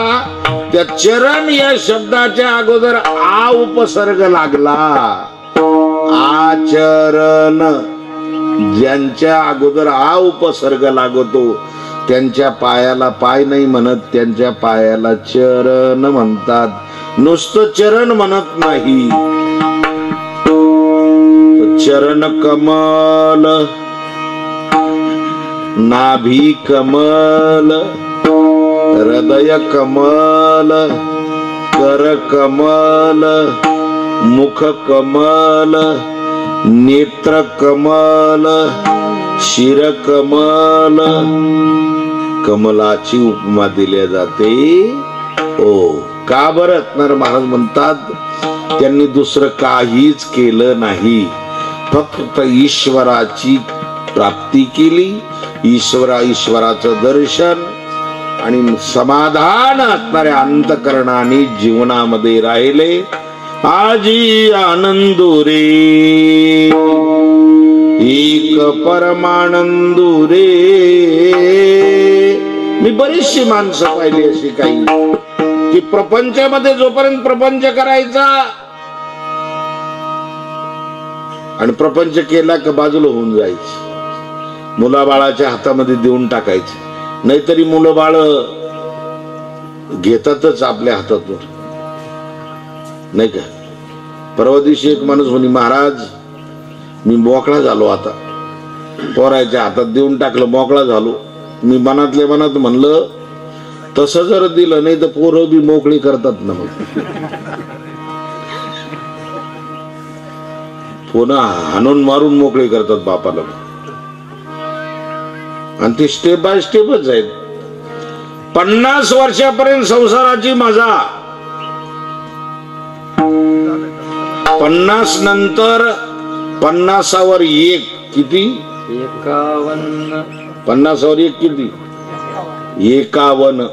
त्या चरण या शब्दाच्या अगोदर आ उपसर्ग लागला आचरण ज्यांच्या अगोदर आ उपसर्ग लागतो त्यांच्या पायाला पाय नाही म्हणत त्यांच्या पायाला चरण म्हणतात नुसतं चरण म्हणत नाही चरण कमल नाभी कमल हृदय कमल कर कमल मुख कमल नेत्र कमल शिर कमल कमलाची उपमा दिली जाते ओ का बरं असणार महाराज म्हणतात त्यांनी दुसरं काहीच केलं नाही फक्त ईश्वराची प्राप्ती केली ईश्वराचं दर्शन आणि समाधान असणाऱ्या अंतकरणाने जीवनामध्ये राहिले आजी आनंदू रे एक परमानंदू रे मी बरीचशी माणसं पाहिली अशी काही की प्रपंचामध्ये जोपर्यंत प्रपंच करायचा आणि प्रपंच केला का बाजूला होऊन जायचं मुलाबाळाच्या हातामध्ये देऊन टाकायचं नाहीतरी मुलं बाळ घेतातच आपल्या हातातून नाही का परवा दिवशी एक माणूस म्हणे महाराज मी मोकळा झालो आता पोराच्या हातात देऊन टाकलं मोकळा झालो मी मनातल्या मनात म्हणलं तसं जर दिलं नाही तर पोरं बी मोकळी करतात ना मग पुन्हा हाणून मारून मोकळी करतात बापाला आणि ते स्टेप बाय स्टेपच आहेत 50 वर्षापर्यंत संसाराची मजा 50 नंतर 50वर एक किती 51 50वर एक किती 51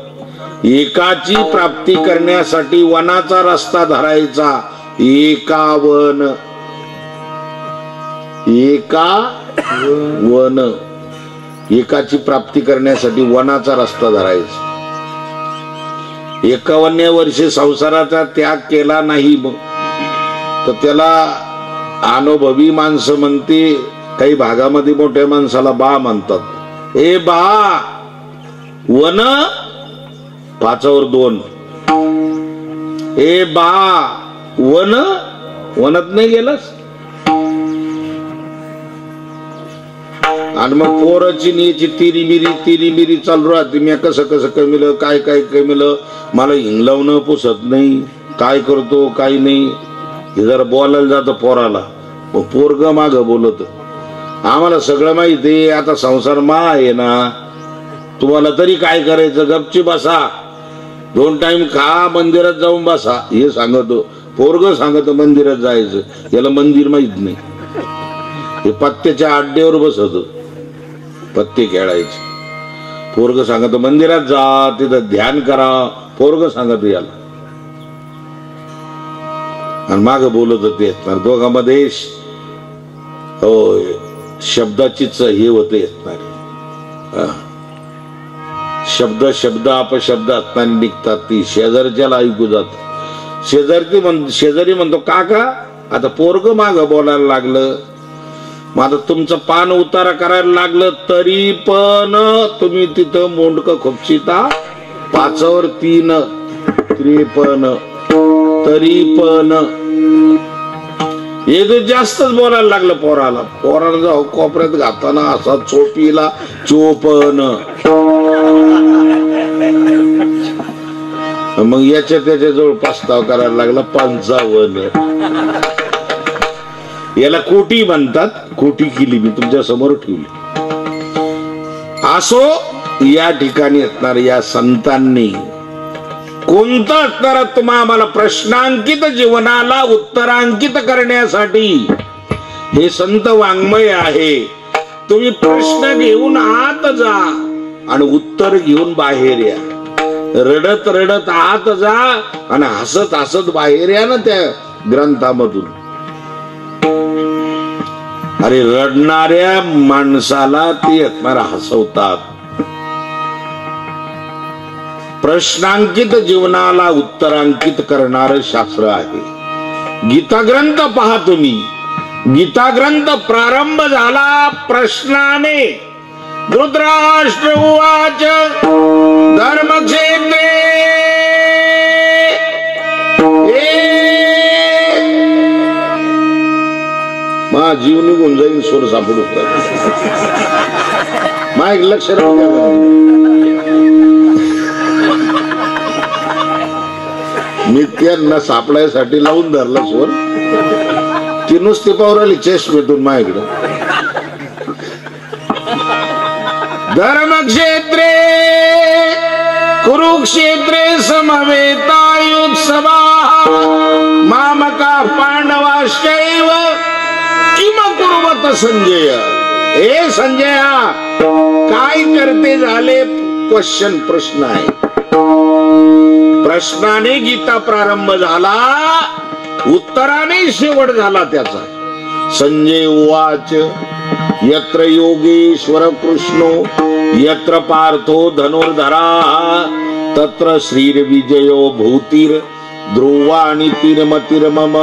एकाची प्राप्ती करण्यासाठी वनाचा रस्ता धरायचा 51 वन एकाची प्राप्ती करण्यासाठी वनाचा रस्ता धरायचा 51व्या वर्षी संसाराचा त्याग केला नाही मग तर त्याला अनुभवी माणसं म्हणते काही भागामध्ये मोठ्या माणसाला बा म्हणतात ए बा वन 5वर 2 ए बा वन वनात नाही गेलास आणि मग पोराची नीची तिरी मिरी चालू राहते मी कसं कमीलं काय कमीलं मला हिंगलावणं पुसत नाही काय करतो काय नाही हे जरा बोलायला जातं पोराला मग पोरग माग बोलत आम्हाला सगळं माहिती आता संसार मा आहे ना तुम्हाला तरी काय करायचं गपची बसा 2 टाइम खा मंदिरात जाऊन बसा हे सांगतो पोरग सांगत मंदिरात जायचं याला मंदिर माहित नाही हे पत्त्याच्या अड्ड्यावर बसत पत्ते खेळायचे पोरग सांगत मंदिरात जा तिथं ध्यान करा पोरग सांगत याला आणि माग बोलत होते दोघांमध्ये शब्दाचीच हे होते शब्द अपशब्द असताना निघतात ती शेजारच्याला ऐकू जात शेजारी म्हणतो काका आता पोरग माग बोलायला लागलं मग आता तुमचं पान उतारा करायला लागलं तरी पण तुम्ही तिथं मोंडक खुपशिता 5वर 3 53 तरी पण हे जास्तच बोलायला लागलं पोराला. पोराला जाऊ कोपऱ्यात घाताना असा चोपीला चोपन. मग याच्या त्याच्या जवळ प्रस्ताव करायला लागला 55. याला कोटी म्हणतात. कोटी केली मी तुमच्या समोर ठेवली. असो या ठिकाणी असणार या संतांनी कोणतं असणार तुम्हाला प्रश्नांकित जीवनाला उत्तरांकित करण्यासाठी हे संत वाङ्मय आहे. तुम्ही प्रश्न घेऊन आत जा आणि उत्तर घेऊन बाहेर या. रडत रडत आत जा आणि हसत हसत बाहेर या ना त्या ग्रंथामधून. अरे रडणाऱ्या माणसाला ते असणारा हसवतात. प्रश्नांकित जीवनाला उत्तरांकित करणारं शास्त्र आहे गीता ग्रंथ. पहा तुम्ही गीता ग्रंथ प्रारंभ झाला प्रश्नाने. धृतराष्ट्र उवाच धर्मक्षेत्रे मा जीव निघून जाईल स्वर सापडू. मा एक लक्ष मी त्यांना सापडायसाठी लावून धरला स्वर. ती नुसती पावराली चेस्ट भेटून माझ्याकडं. धर्मक्षेत्रे कुरुक्षेत्रे समवेतायुत्सवा मामका पांडवाश्चैव किम कुर्वत संजय. हे संजया काय करते झाले. क्वेश्चन प्रश्न आहे. प्रश्नाने गीता प्रारंभ झाला. उत्तराने शेवट झाला त्याचा. संजय उवाच यत्र योगेश्वर कृष्णो यत्र पार्थो धनुर्धरा तत्र श्रीर्विजयो भूतीर ध्रुवाणि तिरमतिर्मम.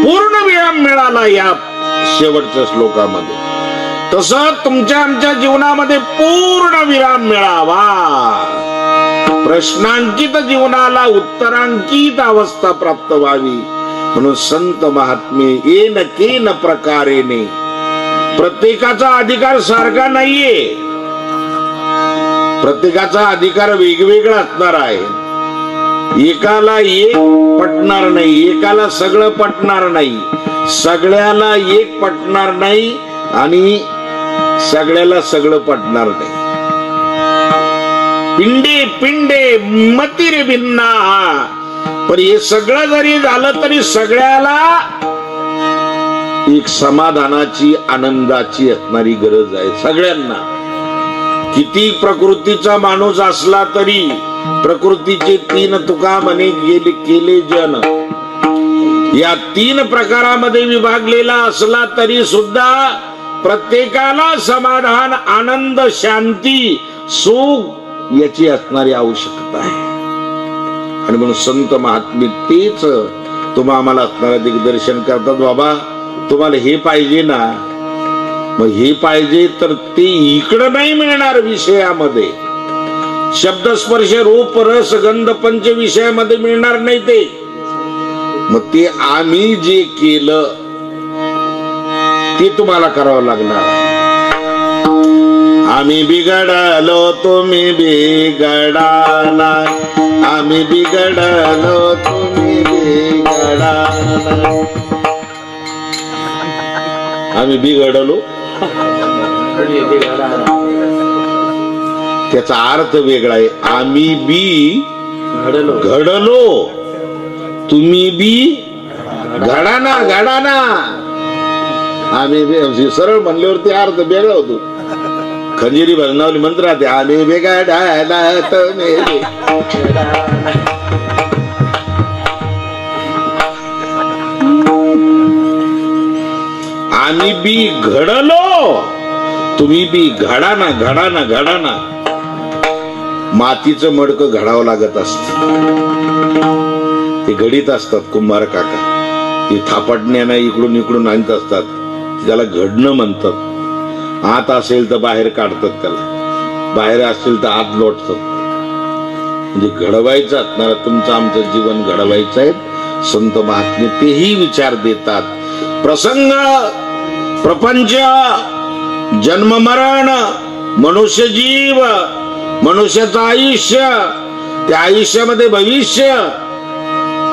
पूर्ण विराम मिळाला या शेवटच्या श्लोकामध्ये. तसं तुमच्या आमच्या जीवनामध्ये पूर्ण विराम मिळावा. प्रश्नांकित जीवनाला उत्तरांकित अवस्था प्राप्त व्हावी म्हणून संत महात्मे येन केन प्रकारेने. प्रत्येकाचा अधिकार सारखा नाहीये. प्रत्येकाचा अधिकार वेगवेगळा असणार आहे. एकाला एक पटणार नाही. एकाला सगळं पटणार नाही. सगळ्याला एक पटणार नाही आणि सगळ्याला सगळं पटणार नाही. पिंडे पिंडे मतिर भिन्ना. पण हे सगळं जरी झालं तरी सगळ्याला एक समाधानाची आनंदाची असणारी गरज आहे. सगळ्यांना किती प्रकृतीचा माणूस असला तरी प्रकृतीचे 3 तुका म्हणे केले जन. या 3 प्रकारामध्ये विभागलेला असला तरी सुद्धा प्रत्येकाला समाधान आनंद शांती सुख याची असणारी आवश्यकता आहे. आणि म्हणून संत महात्मे तेच तुम्हाला असणारा दिग्दर्शन करतात. बाबा तुम्हाला हे पाहिजे ना. मग हे पाहिजे तर ते इकडं नाही मिळणार. विषयामध्ये शब्द स्पर्श रूप रस गंध पंच विषयामध्ये मिळणार नाही ते. मग ते आम्ही जे केलं ते तुम्हाला करावं लागणार. आम्ही बिघडलो तुम्ही बिघडाला. आम्ही बिघडलो तुम्ही बिघडाला. आम्ही बिघडलो त्याचा अर्थ वेगळा आहे. आम्ही बी घडलो तुम्ही बी घडाना घडाना. आम्ही सरळ म्हणल्यावरती अर्थ वेगळा होतो. खंजिरी भजनावली मंत्र राहते. आम्ही बिघडायला तुम्ही आम्ही बी घडलो तुम्ही बी घडाना घडाना घडाना. मातीचं मडकं घडावं लागत असत. ते घडीत असतात कुंभार काका. ते थापटण्याना इकडून इकडून आणत असतात. त्याला घडणं म्हणतात. आत असेल तर बाहेर काढतात त्याला. बाहेर असेल तर आत लोटतात. म्हणजे घडवायचं असणार तुमचं आमचं जीवन घडवायचं आहे. संत महात्मे तेही विचार देतात. प्रसंग, प्रपंच, जन्म मरण, मनुष्य जीव, मनुष्याचं आयुष्य, त्या आयुष्यामध्ये भविष्य,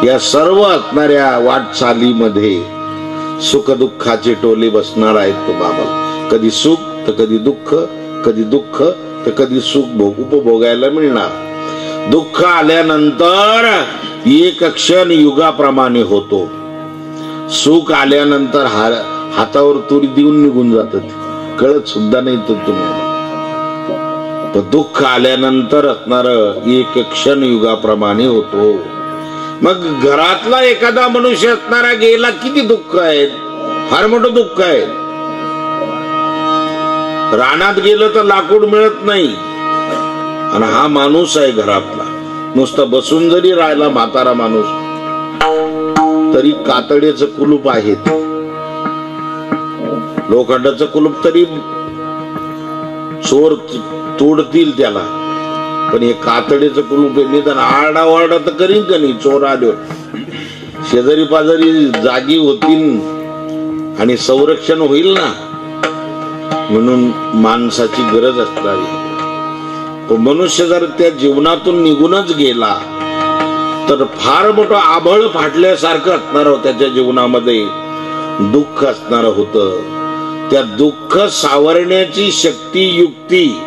या सर्व असणाऱ्या वाटचालीमध्ये सुख दुःखाचे टोले बसणार आहेत तो बाबा. कधी सुख तर कधी दुःख, कधी दुःख तर कधी सुख उपभोगायला मिळणार. दुःख आल्यानंतर एक क्षण युगाप्रमाणे होतो. सुख आल्यानंतर हातावर तुरी देऊन निघून जातात, कळत सुद्धा नाही तर तुम्हाला. पण दुःख आल्यानंतर असणार एक क्षण युगाप्रमाणे होतो. मग घरातला एखादा मनुष्य असणारा गेला, किती दुःख आहे, फार मोठं दुःख आहे. रानात गेलं तर लाकूड मिळत नाही, आणि हा माणूस आहे घरातला. नुसता बसून जरी राहिला म्हातारा माणूस तरी कातड्याचं कुलूप आहे, लोखंडाचं कुलूप तरी चोर तोडतील त्याला, पण हे कातडीचं कुलूप निदान आरडा ओरडा तर करीन का नाही. चोर आलो शेजारी पाजारी जागी होतील आणि संरक्षण होईल ना, म्हणून माणसाची गरज असणारी. मनुष्य जर त्या जीवनातून निघूनच गेला तर फार मोठं आभळ फाटल्यासारखं असणार होतं. त्याच्या जीवनामध्ये दुःख असणार होतं. त्या दुःख सावरण्याची शक्ती, युक्ती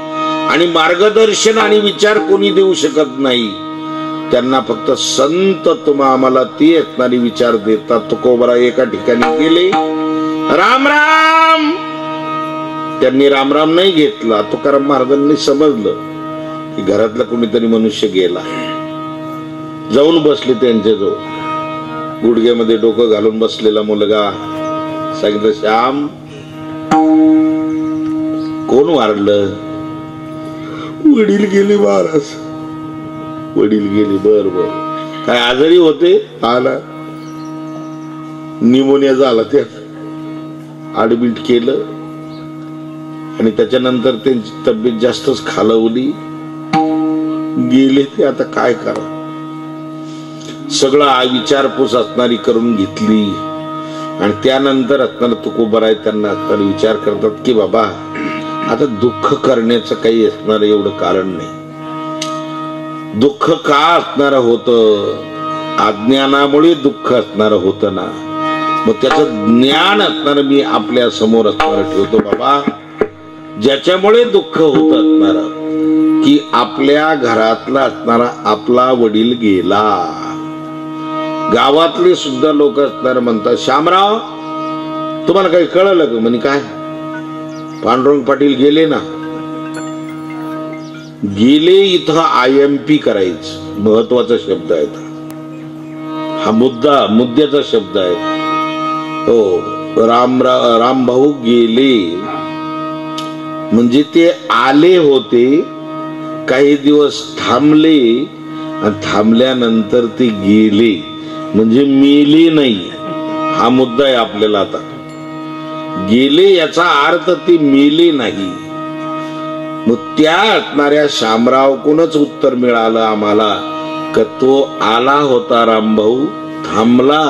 आणि मार्गदर्शन आणि विचार कोणी देऊ शकत नाही. त्यांना फक्त संत आम्हाला ती असणारी विचार देतात. तुकोबरा एका ठिकाणी गेले, राम राम. त्यांनी राम राम नाही घेतला. तुकाराम महाराजांनी समजलं की घरातला कोणीतरी मनुष्य गेला. जाऊन बसले त्यांच्याजवळ. गुडघ्यामध्ये डोकं घालून बसलेला मुलगा सांगितलं, श्याम कोण वारलं? वडील गेले महाराज. वडील गेले. बर बर. काय आजारी होते? आला निमोनिया झाला, त्यात ऍडमिट केलं आणि त्याच्यानंतर त्यांची तब्येत जास्तच खालावली. गेले ते. आता काय करा. सगळं विचारपूस असणारी करून घेतली आणि त्यानंतर असणार तुकोबर आहे त्यांना असणारे विचार करतात की बाबा आता दुःख करण्याचं काही असणार एवढं कारण नाही. दुःख का असणार होतं? अज्ञानामुळे दुःख असणार होतं ना. मग त्याचं ज्ञान असणार मी आपल्या समोर असणार ठेवतो बाबा. ज्याच्यामुळे दुःख होत असणार की आपल्या घरातला असणारा आपला वडील गेला. गावातले सुद्धा लोक असणार म्हणतात, श्यामराव तुम्हाला काही कळलं का? म्हणे काय? पांडुरंग पाटील गेले ना. गेले इथं IMP करायचं महत्वाचा शब्द आहे. हा मुद्द्याचा शब्द आहे. हो, राम भाऊ गेले म्हणजे ते आले होते, काही दिवस थांबले आणि थांबल्यानंतर ते गेले म्हणजे मेले नाही. हा मुद्दा आहे आपल्याला. आता गेले याचा अर्थ ते मेले नाही. मग त्या असणाऱ्या शामराव कोणच उत्तर मिळालं आम्हाला का तो आला होता रामभाऊ, थांबला,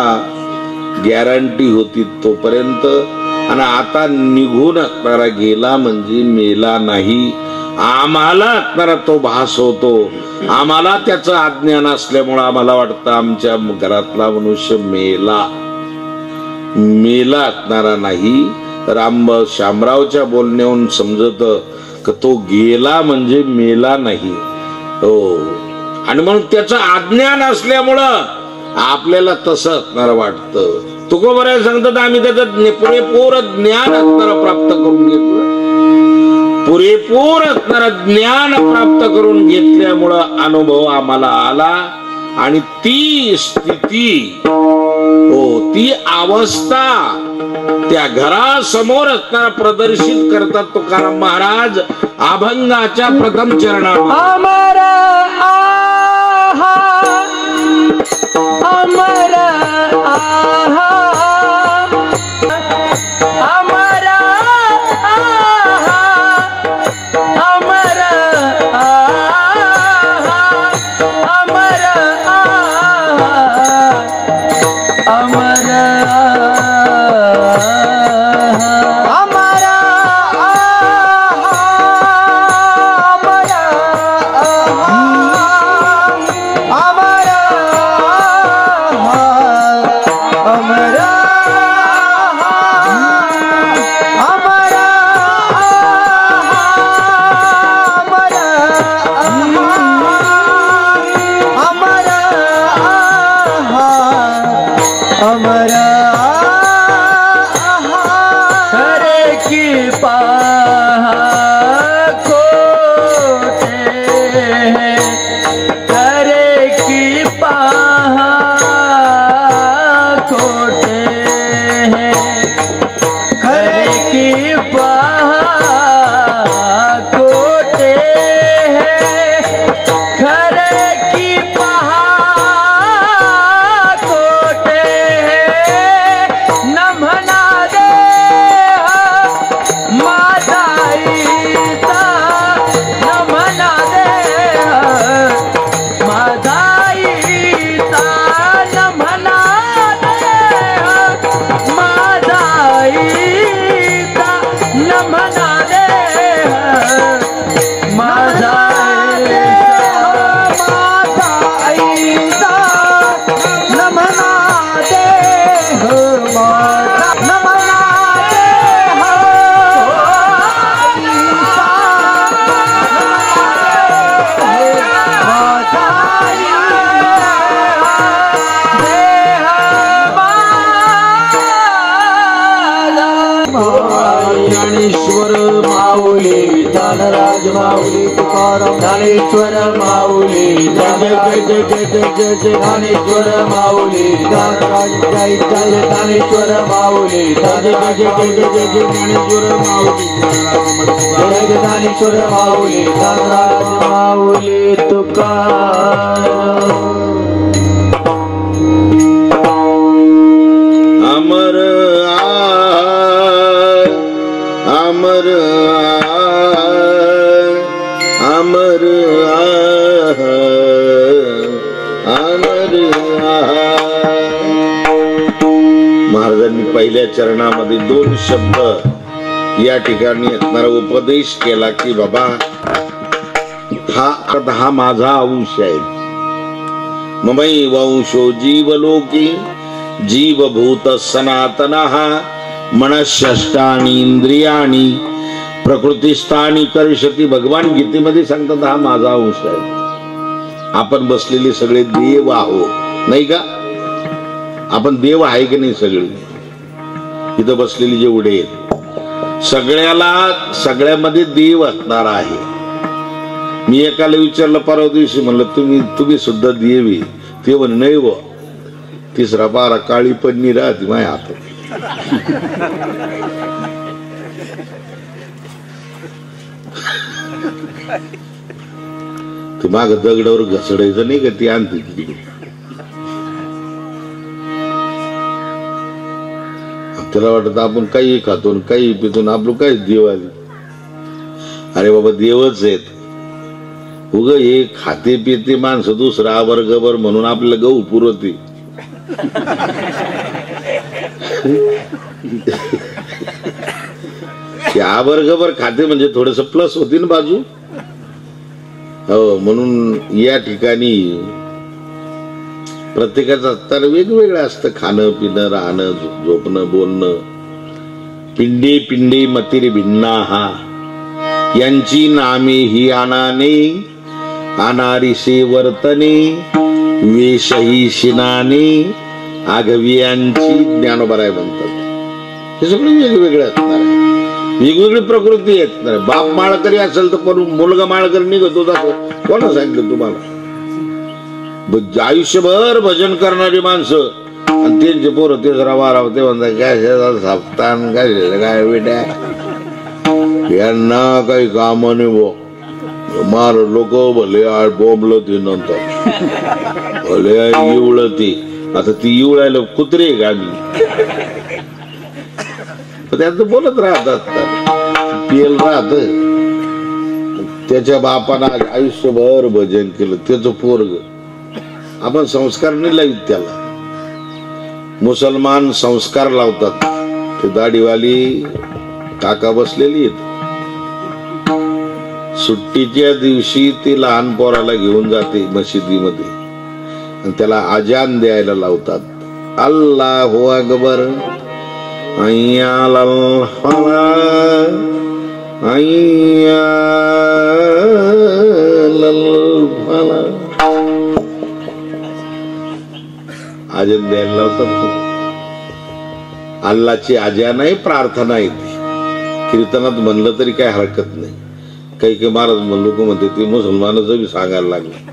गॅरंटी होती तोपर्यंत, आणि आता निघून असणारा गेला म्हणजे मेला नाही. आम्हाला असणारा तो भास होतो. आम्हाला त्याचं अज्ञान असल्यामुळे आम्हाला वाटतं आमच्या घरातला मनुष्य मेला असणारा नाही. शामरावच्या बोलण्यावरून समजत की तो गेला म्हणजे मेला नाही. हो, आणि म्हणून त्याचं अज्ञान असल्यामुळं आपल्याला तसं असणार वाटतं. तुकोबराय सांगतात आम्ही त्याचं पुरेपूर ज्ञान असणारा प्राप्त करून घेतलं. पुरेपूर असणारा ज्ञान प्राप्त करून घेतल्यामुळं अनुभव आम्हाला आला आणि ती स्थिती, हो ती अवस्था त्या घरासमोर असणारा प्रदर्शित करतात तुकाराम महाराज अभंगाच्या प्रथम चरणावर. अमर आहा अमर आहा अमर आहा अमर आहा अमर आहा खरे की पहा खोटे हैं, खरे की पहा खोटे हैं, खरे की पहा खोटे हैं, खरे की पहा खोटे हैं, न म्हणा दे मादाईचा, न म्हणा दे मादाईचा, न म्हणा दे मादाईचा, न म्हणा दे मादाईचा, न म्हणा दे न म्हणा दे ज्ञानेश्वर माऊली ज्ञानराज माऊली तुकाराम ज्ञानेश्वर माऊली जय जय जय जय जय जय जय ज्ञानेश्वर माऊली ज्ञानराज जय जय ज्ञानेश्वर माऊली जय जय जय जय जय जय ज्ञानेश्वर माऊली जय जय ज्ञानेश्वर माऊली ज्ञानराज माऊली तुकाराम अमर अमर अमर अमर महाराजांनी पहिल्या चरणामध्ये 2 शब्द या ठिकाणी असणारा उपदेश केला की बाबा हा माझा अंश आहे. ममै वंशो जीवलोकी जीवभूत सनातनः मनःषष्टानि इंद्रियाणि प्रकृतिस्थानी कर्षति. भगवान गीतेमध्ये सांगतात हा माझा अंश आहे. आपण बसलेले सगळे देव आहो, नाही का? आपण देव आहे की नाही? सगळे इथं बसलेले जेवढे सगळ्यामध्ये देव असणार आहे. मी एकाला विचारलं परवा दिवशी, म्हणलं तुम्ही सुद्धा देवी? ते म्हण नाही व. तिसरा बारा काळी पन्नी राहते माझ्या हातात. ते माग दगडावर घसडायचं नाही का, ती आणते तिकडे. त्याला वाटत आपण काही खातो काही पितो, आपलं काय देव आली. अरे बाबा देवच आहेत. उग हे खाते पिते माणसं दुसरा आवर गबर म्हणून आपल्याला गहू पुरवते. आवर गबर खाते म्हणजे थोडस प्लस होती ना बाजू. हो, म्हणून या ठिकाणी प्रत्येकाचं तर वेगवेगळं असतं. खाणं पिणं, राहणं, झोपणं, बोलणं. पिंडे पिंडे मतिरे भिन्ना हा यांची नामे ही आनाने अनारिसे वर्तने वेशही शिनाने आगवियांची ज्ञानोबराय म्हणतात. हे सगळे वेगवेगळे असणार आहे. वेगवेगळी प्रकृती असणार. बाप माळकरी असेल तर पण मुलगा माळकरी निघतो कोणा सांगितलं तुम्हाला? आयुष्यभर भजन करणारी माणसं आणि त्यांचे पोरं तेच राव ते म्हणतात काय साप्तान काय बेट्या यांना काही काम नाही वो. मार लोक भले आड बोंबल ती नंतर भले इवळती. आता ती इवळायला कुत्रे गावी त्यात बोलत राहतात. पेल राहत. त्याच्या बापानं आयुष्यभर भजन केलं, त्याचं पोरग. आपण संस्कार नाही लावित त्याला. मुसलमान संस्कार लावतात. ते दाढीवाली काका बसलेली आहेत. सुट्टीच्या दिवशी ती लहान पोराला घेऊन जाते मशिदीमध्ये आणि त्याला आजान द्यायला लावतात. अल्लाहु अकबर, अय्याल फलाह, अय्याल फलाह आजान द्यायला लावतात. अल्लाची आज्या नाही, प्रार्थना येते. कीर्तनात म्हणलं तरी काही हरकत नाही. काही महाराज लोक म्हणते ते मुसलमानाचं बी सांगायला लागलं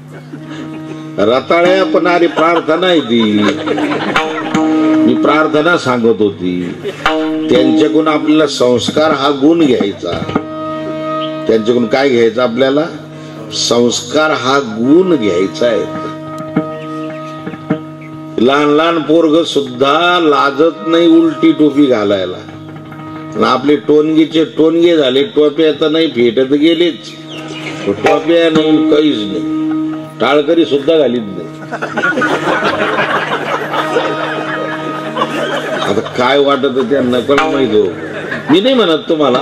रताळ्या, पण अरे प्रार्थना आहे ती. मी प्रार्थना सांगत होती. त्यांच्याकडून आपल्याला संस्कार हा गुण घ्यायचा. त्यांच्याकडून काय घ्यायचं आपल्याला? संस्कार हा गुण घ्यायचा आहे. लहान लहान पोरग सुद्धा लाजत नाही उलटी टोपी घालायला. आपले टोनगीचे टोनगे झाले. टोप्या तर नाही फेटत गेलेच. टोप्या नाही, काहीच नाही. टाळकरी सुद्धा घालीत नाही. आता काय वाटत त्यांना पण माहित हो. मी नाही म्हणत तुम्हाला,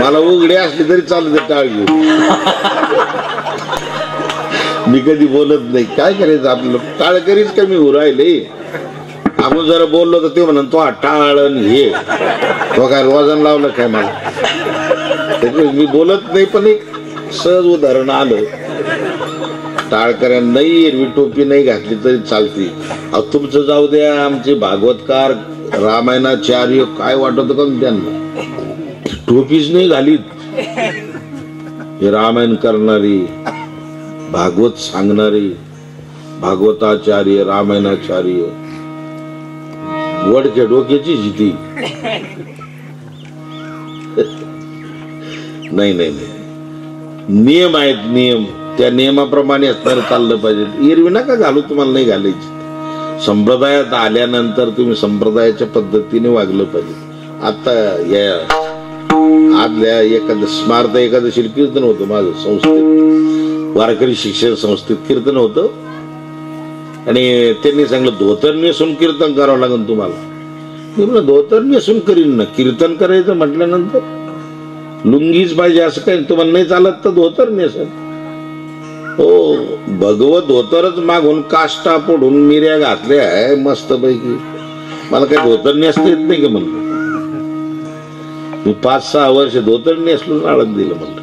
मला उघडे असली तरी चालत टाळ घेऊ. मी कधी बोलत नाही. काय करायचं आपलं? टाळकरीच कमी होऊ राहिले. आपण जरा बोललो तर ते म्हणून तो टाळ हे तो काय वजन लावलं काय मला. मी बोलत नाही, पण एक सहज उदाहरण आलं. टाळकऱ्यांना नाही एरवी टोपी नाही घातली तरी चालते. अहो तुमचं जाऊ द्या, आमचे भागवतकार रामायणाचार्य काय वाटत का त्यांना? टोपीच नाही घालीत. हे रामायण करणारी, भागवत सांगणारी, भागवताचार्य, रामायणाचार्य वडच्या डोक्याची जिती. नाही नाही नाही, नियम आहेत. नियम त्या नियमाप्रमाणे असणार चाललं पाहिजे. एरवी नका घालू, तुम्हाला नाही घालायची. संप्रदायात आल्यानंतर तुम्ही संप्रदायाच्या पद्धतीने वागलं पाहिजे. आता या आदल्या स्मार्त एकादशीला कीर्तन होतं माझं संस्थेत, वारकरी शिक्षण संस्थेत कीर्तन होतं. आणि त्यांनी सांगितलं धोतर नेसून कीर्तन करावं लागेल तुम्हाला. मी म्हणलं धोतर नेसून करीन ना. कीर्तन करायचं म्हटल्यानंतर लुंगीच पाहिजे असं काही तुम्हाला नाही चालत तर धोतर नेसन. हो, भगवत धोतरच मागून काष्टा पडून मिऱ्या घातल्या आहे मस्त पैकी. मला काही धोतर नेसता येत नाही का म्हणलं. मी 5-6 वर्ष धोतर नेसलो, आळत दिलं म्हणलं.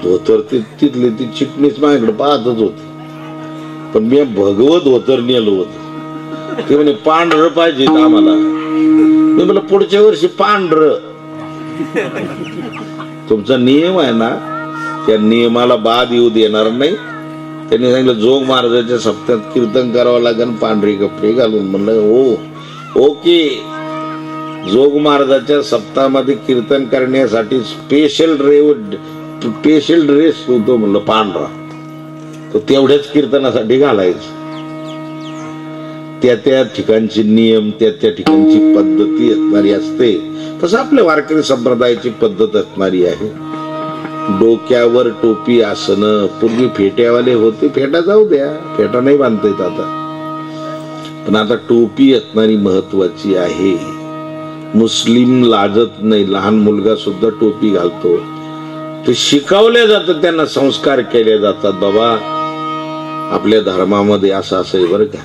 धोतर तिथली ती चिटणीस माझ्याकडे पाहतच होती. पण मी भगवत धोतर नेलं होतं. ते म्हणे पांढरं पाहिजे आम्हाला. मी म्हणलं पुढच्या वर्षी पांढरं. तुमचा नियम आहे ना, त्या नियमाला बाद येऊ देणार नाही. त्यांनी सांगितलं जोग महाराजाच्या सप्त्यात कीर्तन करावं लागेल पांढरे कपडे घालून. म्हणलं हो ओके. जोग महाराजाच्या सप्ताहामध्ये कीर्तन करण्यासाठी स्पेशल ड्रेस होतो म्हणलं पांढरा. तो तेवढ्याच कीर्तनासाठी घालायचं. त्या ठिकाणचे नियम, त्या ठिकाणची पद्धती असणारी असते. तसं आपल्या वारकरी संप्रदायाची पद्धत असणारी आहे. डोक्यावर टोपी आसनं. पूर्वी फेट्यावाले होते, फेटा जाऊ द्या, फेटा नाही बांधता येत आता. पण आता टोपी असणारी महत्वाची आहे. मुस्लिम लाजत नाही. लहान मुलगा सुद्धा टोपी घालतो. ते शिकवल्या जातं, त्यांना संस्कार केले जातात. बाबा आपल्या धर्मामध्ये असं असं आहे बरं का.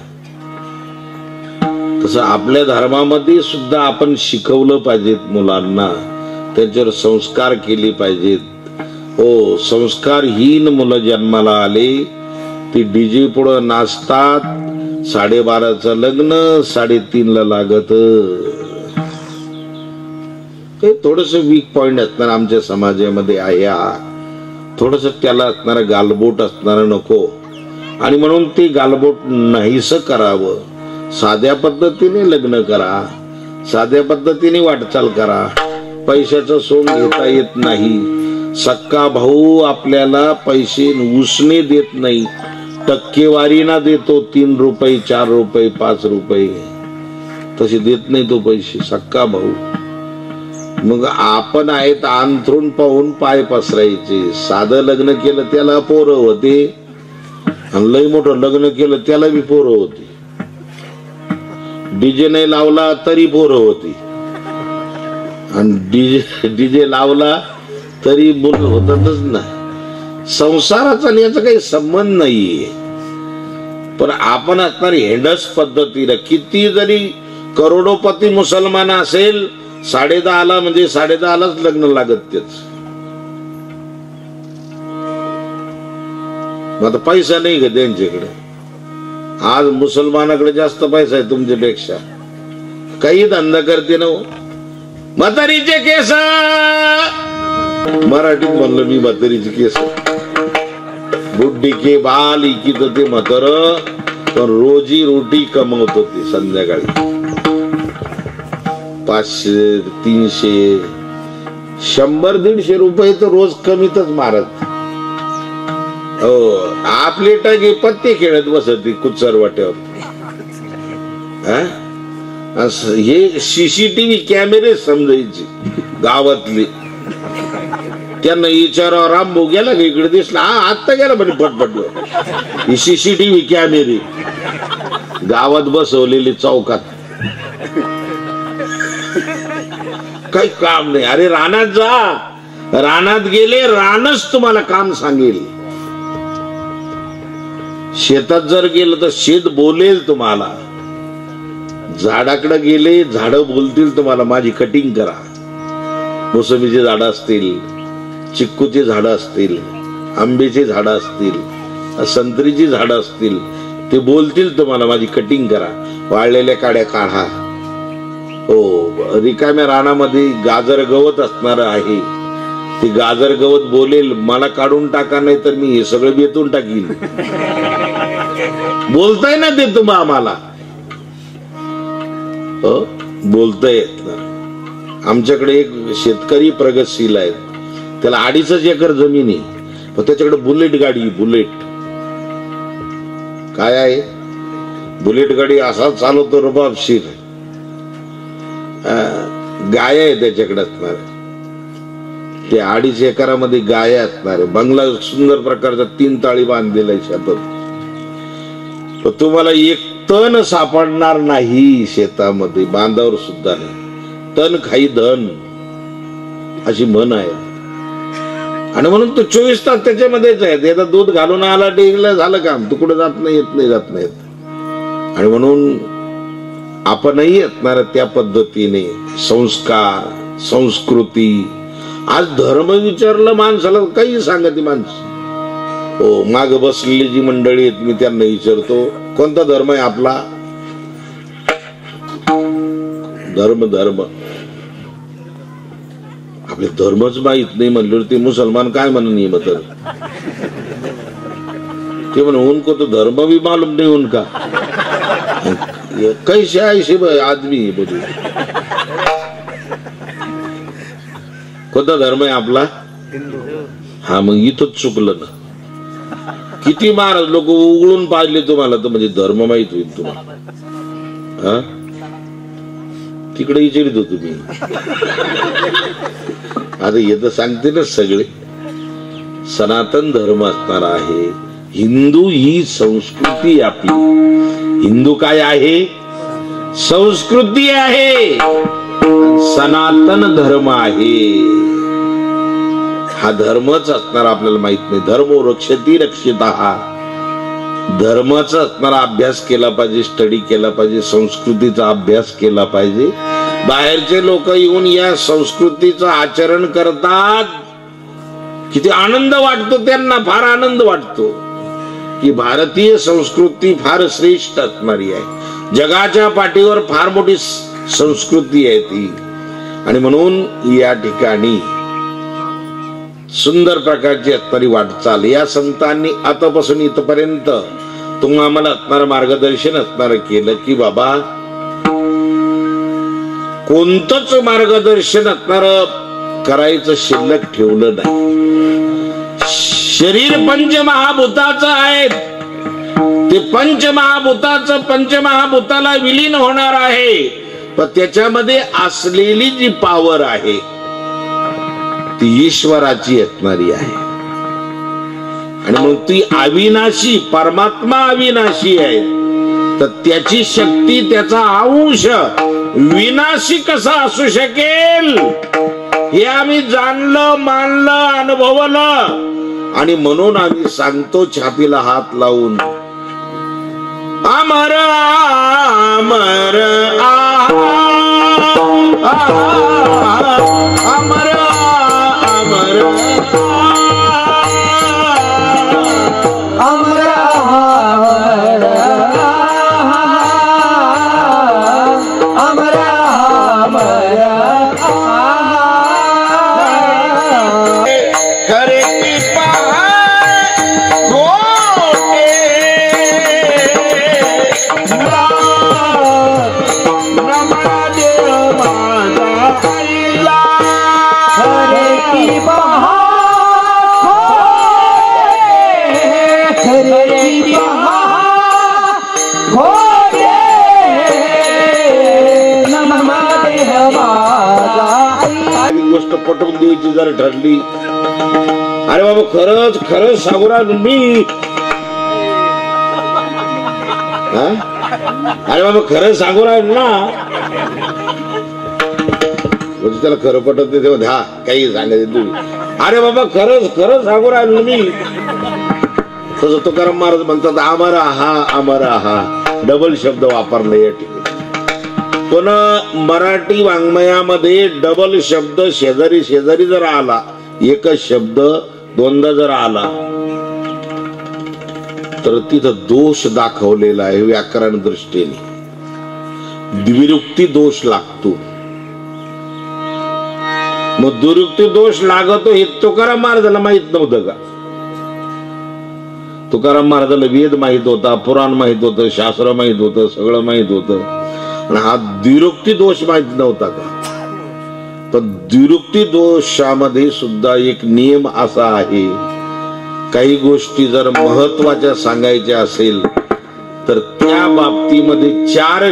तसं आपल्या धर्मामध्ये सुद्धा आपण शिकवलं पाहिजेत मुलांना. त्यांच्यावर संस्कार केले पाहिजेत. हो, संस्कारहीन मुलं जन्माला आले ती डीजे पुढं नाचतात. 12:30चं लग्न 3:30ला लागत. हे थोडस वीक पॉइंट असणार आमच्या समाजामध्ये आहे. थोडस त्याला असणारं गालबोट असणार नको. आणि म्हणून ते गालबोट नाहीस करावं. साध्या पद्धतीने लग्न करा, साध्या पद्धतीने वाटचाल करा. पैशाचं सोंग घेता येत नाही. सक्का भाऊ आपल्याला पैसे उसने देत नाही, टक्केवारीना देतो. 3 रुपये 4 रुपये 5 रुपये तसे देत नाही तो पैसे सक्का भाऊ. मग आपण आहेत अंथरून पाहून पाय पसरायचे. साधं लग्न केलं त्याला पोरं होते, आणि लय मोठं लग्न केलं त्याला बी पोरं होती. डीजे नाही लावला तरी पोरं होती, आणि डीजे लावला तरी मुलं होतातच ना. संसाराचा आणि याचा काही संबंध नाहीये. पण आपण असणारी हेंडस पद्धतीला किती जरी करोडोपती मुसलमान असेल, 10:30ला म्हणजे 10:30लाच लग्न लागत. तेच आता पैसा नाही का त्यांच्याकडे. आज मुसलमानाकडे जास्त पैसा आहे तुमच्यापेक्षा. काही धंदा करते ना म्हातारीचे केस, मराठीत म्हणलं मी म्हातारीचे केस, बुड्डी के बाल इकित ते म्हातार, पण रोजी रोटी कमवत होते संध्याकाळी 500 300 100 150 रुपये तर रोज कमीतच मारत. हो आपले टाके पत्ते खेळत बसत कुचर वाट्यावर. हे सीसीटीव्ही कॅमेरे समजायचे गावातले. त्यांना विचारावं रामभाऊ गेला का इकडे, दिसला हा आत्ता गेला म्हणे पटपट. ही सीसीटीव्ही कॅमेरे गावात बसवलेले चौकात, काही काम नाही. अरे रानात जा, रानात गेले रानच तुम्हाला काम सांगेल. शेतात जर गेलं तर शेत बोलेल तुम्हाला. झाडाकडे गेले झाड बोलतील तुम्हाला माझी कटिंग करा. मोसंबीचे झाड असतील, चिक्कूचे झाड असतील, आंब्याचे झाड असतील, संत्रीची झाड असतील, ते बोलतील तुम्हाला माझी कटिंग करा, वाळलेल्या काड्या काढा. हो रिकाम्या रानामध्ये गाजर गवत असणार आहे, ते गाजर गवत बोलेल मला काढून टाका नाही तर मी हे सगळं बेतून टाकीन. बोलताय ना ते तुम्हा आम्हाला बोलता येत ना. आमच्याकडे एक शेतकरी प्रगतशील आहेत, त्याला 2.5 एकर जमीन आहे, पण त्याच्याकडे बुलेट गाडी. बुलेट काय आहे, बुलेट गाडी असा चालवतो रुबाबशीर. गाय आहे त्याच्याकडे असणार, ते 2.5 एकरामध्ये गाय असणार. बंगला सुंदर प्रकारचा 3 ताळी बांधलेला आहे शेतात. पण तुम्हाला एक तण सापडणार नाही शेतामध्ये, बांधावर सुद्धा नाही. तण खाई धन अशी म्हण आहे. आणि म्हणून तो 24 तास त्याच्यामध्येच आहे. त्याचा दूध घालून आला टेकला झालं काम, तू कुठे जात नाही, येत नाही, जात नाहीत. आणि म्हणून आपणही असणार त्या पद्धतीने संस्कार संस्कृती. आज धर्म विचारलं माणसाला काही सांगते माणसं. हो माग बसलेली जी मंडळी आहेत मी त्यांना विचारतो कोणता धर्म आहे आपला. धर्म धर्म आपले धर्मच माहित नाही म्हणलं ते मुसलमान काय म्हणून मत ते म्हण उनको तो धर्म भी मालूम नहीं उनका. कैसे ऐसे आदमी बोलू. कोणता धर्म आहे आपला. हा मग इथंच चुकलं ना. किती महाराज लोक उघडून पाजले तुम्हाला तर म्हणजे धर्म माहित होईल तुम्हाला. हा तिकडे विचारित हो तुम्ही. आता येत सांगते ना सगळे. सनातन धर्म असणार आहे. हिंदू ही संस्कृती आपली. हिंदू काय आहे, संस्कृती आहे, सनातन धर्म आहे. हा धर्मच असणार आपल्याला माहित नाही. धर्मो रक्षती रक्षितः. धर्माचा असणारा अभ्यास केला पाहिजे, स्टडी केला पाहिजे, संस्कृतीचा अभ्यास केला पाहिजे. बाहेरचे लोक येऊन या संस्कृतीचं आचरण करतात. किती आनंद वाटतो त्यांना, फार आनंद वाटतो की भारतीय संस्कृती फार श्रेष्ठ असणारी आहे. जगाच्या पाठीवर फार मोठी संस्कृती आहे ती. आणि म्हणून या ठिकाणी सुंदर प्रकारची असणारी वाटचाल या संतांनी आतापासून इथपर्यंत तुम्हाला असणारं मार्गदर्शन असणार केलं की बाबा कोणतंच मार्गदर्शन असणार करायचं शिल्लक ठेवलं नाही. शरीर पंचमहाभूताचं आहे. ते पंचमहाभूताला विलीन होणार आहे. पण त्याच्यामध्ये असलेली जी पावर आहे ती ईश्वराची असणारी आहे. आणि मग ती अविनाशी, परमात्मा अविनाशी आहे. तर त्याची शक्ती, त्याचा अंश विनाशी कसा असू शकेल हे आम्ही जाणलं, मानलं, अनुभवलं. आणि म्हणून आम्ही सांगतो छातीला हात लावून अमर अमर अमर अमर अमर पटवून द्यायची जर ठरली, अरे बाबा खरंच खरंच सांगू राहिलो मी, अरे बाबा खरंच सांगू राहिलो ना, म्हणजे त्याला खरं पटत नाही तेव्हा हा काही सांगायचं तुम्ही, अरे बाबा खरंच खरंच सांगू राहिलो मी. तसं तुकाराम महाराज म्हणतात अमर आहा अमर आहा, डबल शब्द वापरले या ठिकाणी. पण मराठी वाङ्मयामध्ये डबल शब्द शेजारी शेजारी जर आला, एकच शब्द दोनदा जर आला तर तिथं दोष दाखवलेला आहे व्याकरण दृष्टीने, द्विरुक्ती दोष लागतो. मग दुरुक्ती दोष लागतो हे तुकाराम महाराजाला माहित नव्हतं का? तुकाराम महाराजाला वेद माहित होता, पुराण माहित होतं, शास्त्र माहित होतं, सगळं माहित होतं, आणि हा द्विरुक्ती दोष माहित नव्हता का? पण द्विरुक्ती दोषामध्ये सुद्धा एक नियम असा आहे, काही गोष्टी जर महत्वाच्या सांगायच्या असेल तर त्या बाबतीमध्ये चार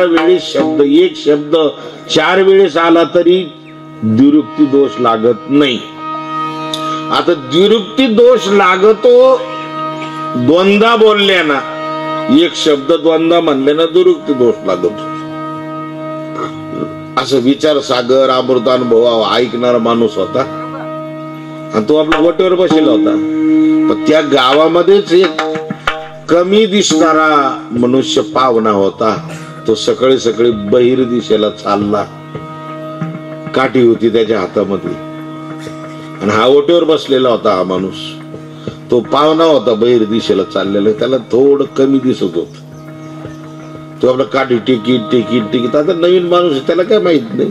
वेळेस शब्द, एक शब्द 4 वेळेस आला तरी द्विरुक्ती दोष लागत नाही. आता द्विरुक्ती दोष लागतो दोनदा बोलल्याना, एक शब्द दोनदा म्हणल्याना द्विरुक्ती दोष लागतो. असं विचार सागर अमृतानुभव ऐकणारा माणूस होता आणि तो आपल्या वटेवर बसलेला होता. पण त्या गावामध्येच एक कमी दिसणारा मनुष्य पाहुणा होता. तो सकाळी सकाळी बहिर दिशेला चालला, काठी होती त्याच्या हातामध्ये आणि हा ओटेवर बसलेला होता. हा माणूस तो पाहुणा होता, बहिर दिशेला चाललेला, त्याला थोडं कमी दिसत होत. तो आपला काठी टेकीत आता नवीन माणूस त्याला काय माहित नाही.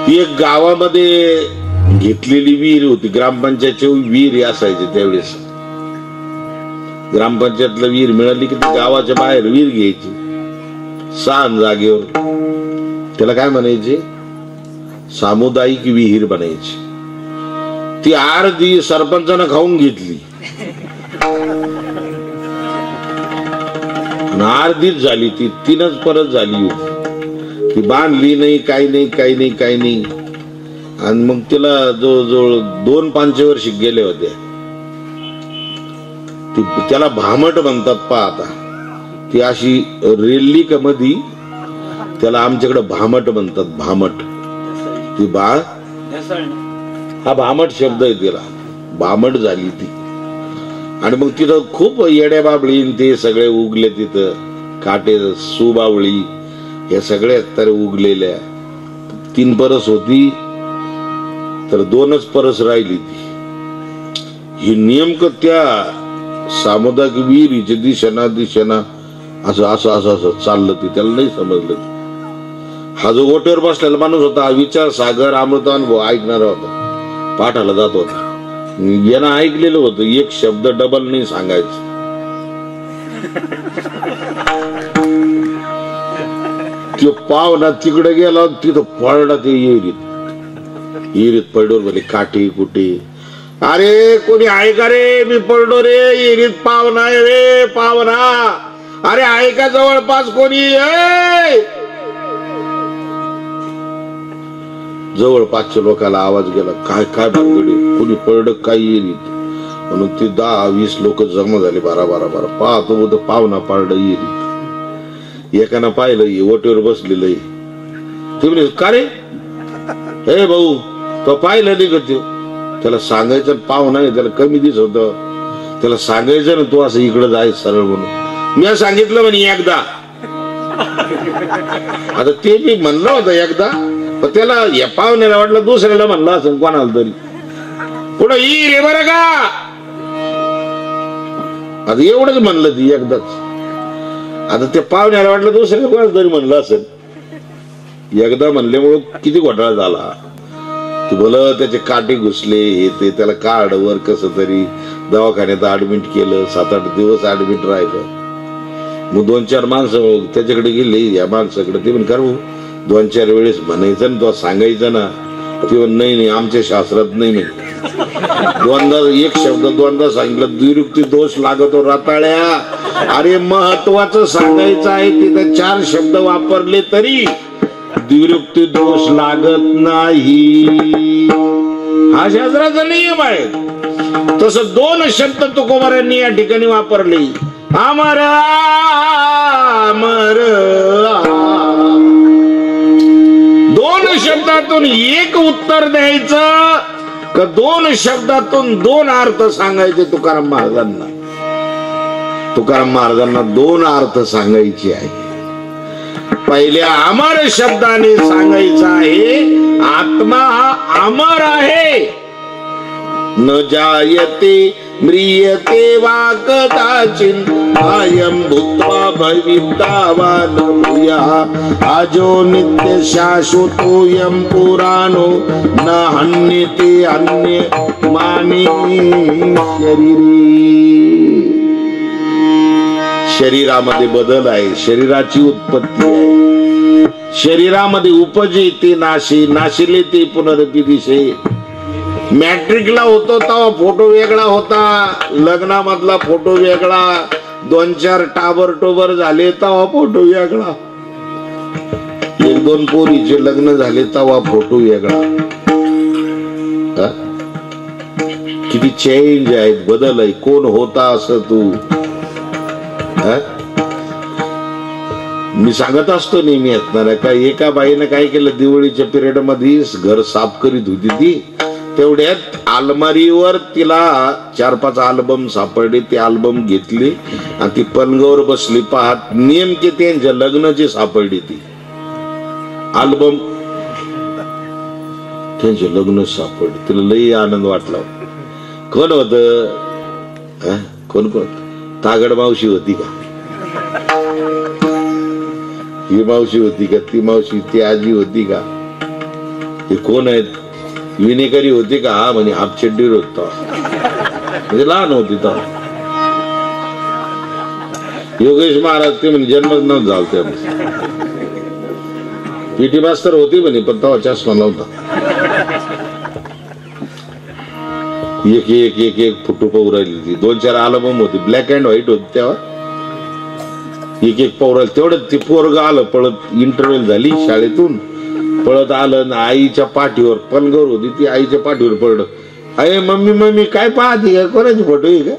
ती एक गावामध्ये घेतलेली विहीर होती, ग्रामपंचायतची विहीर असायची त्यावेळेस. ग्रामपंचायतला विहीर मिळाली की ती गावाच्या बाहेर विहीर घ्यायची 6 जागेवर. त्याला काय म्हणायचे, सामुदायिक विहीर बनायची. ती अर्धी सरपंचानं खाऊन घेतली, अर्धीच झाली, ती 3च परत झाली होती. ती बांधली नाही, काही नाही. आणि मग तिला जवळजवळ 2 पंचवर्षी गेले होते. त्याला भामट म्हणतात पहा. आता ती अशी रेल्ली का मधी, त्याला आमच्याकडे भामट म्हणतात. भामट ती हा भामट शब्द आहे, तिला भामट झाली ती. आणि मग तिथं खूप येड्या बाबळी ते सगळे उगले, तिथं काटे सुबावळी हे सगळे तर उगलेल्या. 3 परस होती तर 2च परस राहिली ती. ही नेमकं त्या सामुदायिक विहिरीच्या दिशेना असं चाललं. ती त्याला नाही समजलं. हा जो ओटेवर बसलेला माणूस होता, विचार सागर अमृतानुभव ऐकणारा होता, पाठाला जात होता. यानं ऐकलेलं होतं, एक शब्द डबल नाही सांगायचं. तो पाहुणा तिकडे गेला, तिथं पडला ते विहिरीत पडलो. बोले काठी कुठे, अरे कोणी ऐका रे, मी पडलो रे विहिरीत, पाहुणा आहे रे पाहुणा, अरे ऐका जवळपास कोणी. जवळपासच्या लोकांना आवाज गेला, काय काय भानगडी, कोणी पडलं काय येरीत. म्हणून ते 10-20 लोक जमा झाले. बारा पाहतो होतं पाहुणा पडलं येरीत. एकानं पाहिलं ओटेवर बसलेलं. ते म्हणे का रे, हे भाऊ तो पाहिलं नाही का? त्याला सांगायचं पाहुणा आहे, त्याला कमी दिसत होत, त्याला सांगायचं ना तू असं इकडं जायचं सरळ म्हणून. मी सांगितलं म्हणे एकदा. आता ते मी म्हणलं होतं एकदा, पण त्याला या पाहुण्याला वाटलं दुसऱ्याला म्हणलं असं कोणाला तरी. पुढं ई रे बरं का, आता एवढंच म्हणलं ती एकदाच. आता त्या पाहुण्याला वाटलं दुसऱ्याला कोणाला तरी म्हणलं असेल. एकदा म्हणल्यामुळं किती घोटाळा झाला. ते बोल त्याचे काटे घुसले, हे ते, त्याला कार्डवर कसं तरी दवाखान्यात ऍडमिट केलं. 7-8 दिवस ऍडमिट राहिलं. मग 2-4 माणसं त्याच्याकडे गेले, या माणसाकडे. ते म्हण करू 2-4 वेळेस म्हणायचं ना, तो सांगायचं ना. ते नाही आमच्या शास्त्रात नाही. दोनदा एक शब्द दोनदा सांगितलं, द्विरुक्ती दोष लागतो रताळ्या. अरे महत्वाचं सांगायचं आहे, तिथं 4 शब्द वापरले तरी द्विरुक्ती दोष लागत नाही, हा शास्त्राचा नियम आहे. तसं दोन शब्द तुकोबारांनी या ठिकाणी वापरले, अमर अमर. दोन शब्दातून एक उत्तर द्यायचं का दोन शब्दातून दोन अर्थ सांगायचे? तुकाराम महाराजांना दोन अर्थ सांगायचे आहे. पहिल्या अमर शब्दाने सांगायचं आहे, आत्मा हा अमर आहे. न जायते म्रियते वा कदाचित् अयं भूत्वा भविता वा न भूयाः अजो नित्य शाश्वतोऽयं पुराणो न हन्यते अन्य माने शरीरे. शरीरामध्ये बदल आहे, शरीराची उत्पत्ती आहे. शरीरामध्ये उपजे ते नाशे, नाशिले ते पुनरपि दिशे. मॅट्रिकला होतो तेव्हा फोटो वेगळा होता, लग्नामधला फोटो वेगळा, 2-4 टाबर टोबर झाले तेव्हा फोटो वेगळा, 1-2 पोरीचे लग्न झाले तेव्हा फोटो वेगळा. किती चेंज आहेत, बदल आहे. कोण होता असं तू? मी सांगत असतो नेहमी असणार का, एका बाईनं काय केलं, दिवाळीच्या पिरियड मध्ये घर साफ करीत होती ती, तेवढ्यात अलमारीवर तिला 4-5 अल्बम सापडले. ते अल्बम घेतली आणि ती पलंगावर बसली, पाहत नेमके त्यांच्या लग्नाची सापडली. ती अल्बम त्यांचे लग्न सापडले. तिला लई आनंद वाटला. कोण होत? कोण कोण? तागड मावशी होती का? ही मावशी होती का? ती मावशी, ती आजी होती का? हे कोण आहेत? विनेकरी होती का? हा म्हणे हापचड्डीवर होता, म्हणजे लहान होती तर. योगेश महाराज ते म्हणे जन्मच नव्हतं झालं त्या. पीटी मास्तर होती म्हणे, पण तेव्हा चष्मा नव्हता. एक एक एक एक फोटो पाहू राहिली ती. 2-4 अल्बम होती, ब्लॅक अँड व्हाईट होती तेव्हा. एक एक पाहू राहिली. तेवढं ते पोरग आलं पळत, इंटरव्हल झाली शाळेतून, पळत आलं ना आईच्या पाठीवर, पलंगावर होती ती, आईच्या पाठीवर पडलं. अरे मम्मी मम्मी काय पाहती का? कोणाचे फोटो आहे का?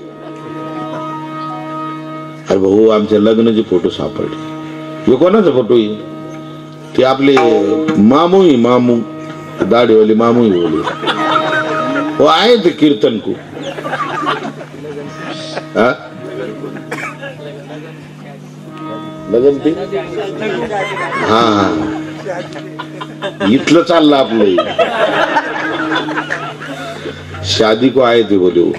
अरे भाऊ आमच्या लग्नाचे फोटो सापडले. हे कोणाचा फोटो आहे? ते आपले मामू ही, मामू दाढीवाली मामू ही बोले, वो आए थे कीर्तन को. लगन ती, हा हा, इथलं चाललं आपलं. शादी को आए थे बोले हो.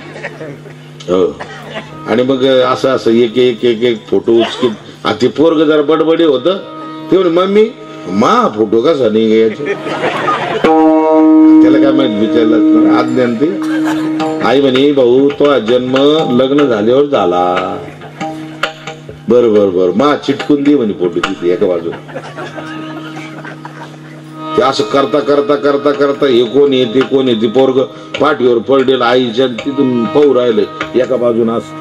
आणि मग असं असं एक एक एक एक फोटो उचकीत. ते पोरग जरा बडबडे होत. ते म्हणे मम्मी मा फोटो कसा नाही घ्यायचे? त्याला काय माहित, विचारलं आज्ञान ते. आई म्हणे भाऊ तो जन्म लग्न झाल्यावर झाला. बर बर बर, मा चिटकून दे म्हणे फोटो तिथे एका बाजूला. ते असं करता करता करता करता हे कोण येते कोण येते, पोरग पाठीवर पडलेलं आईच्या, तिथून पाहू राहिले एका बाजून असं,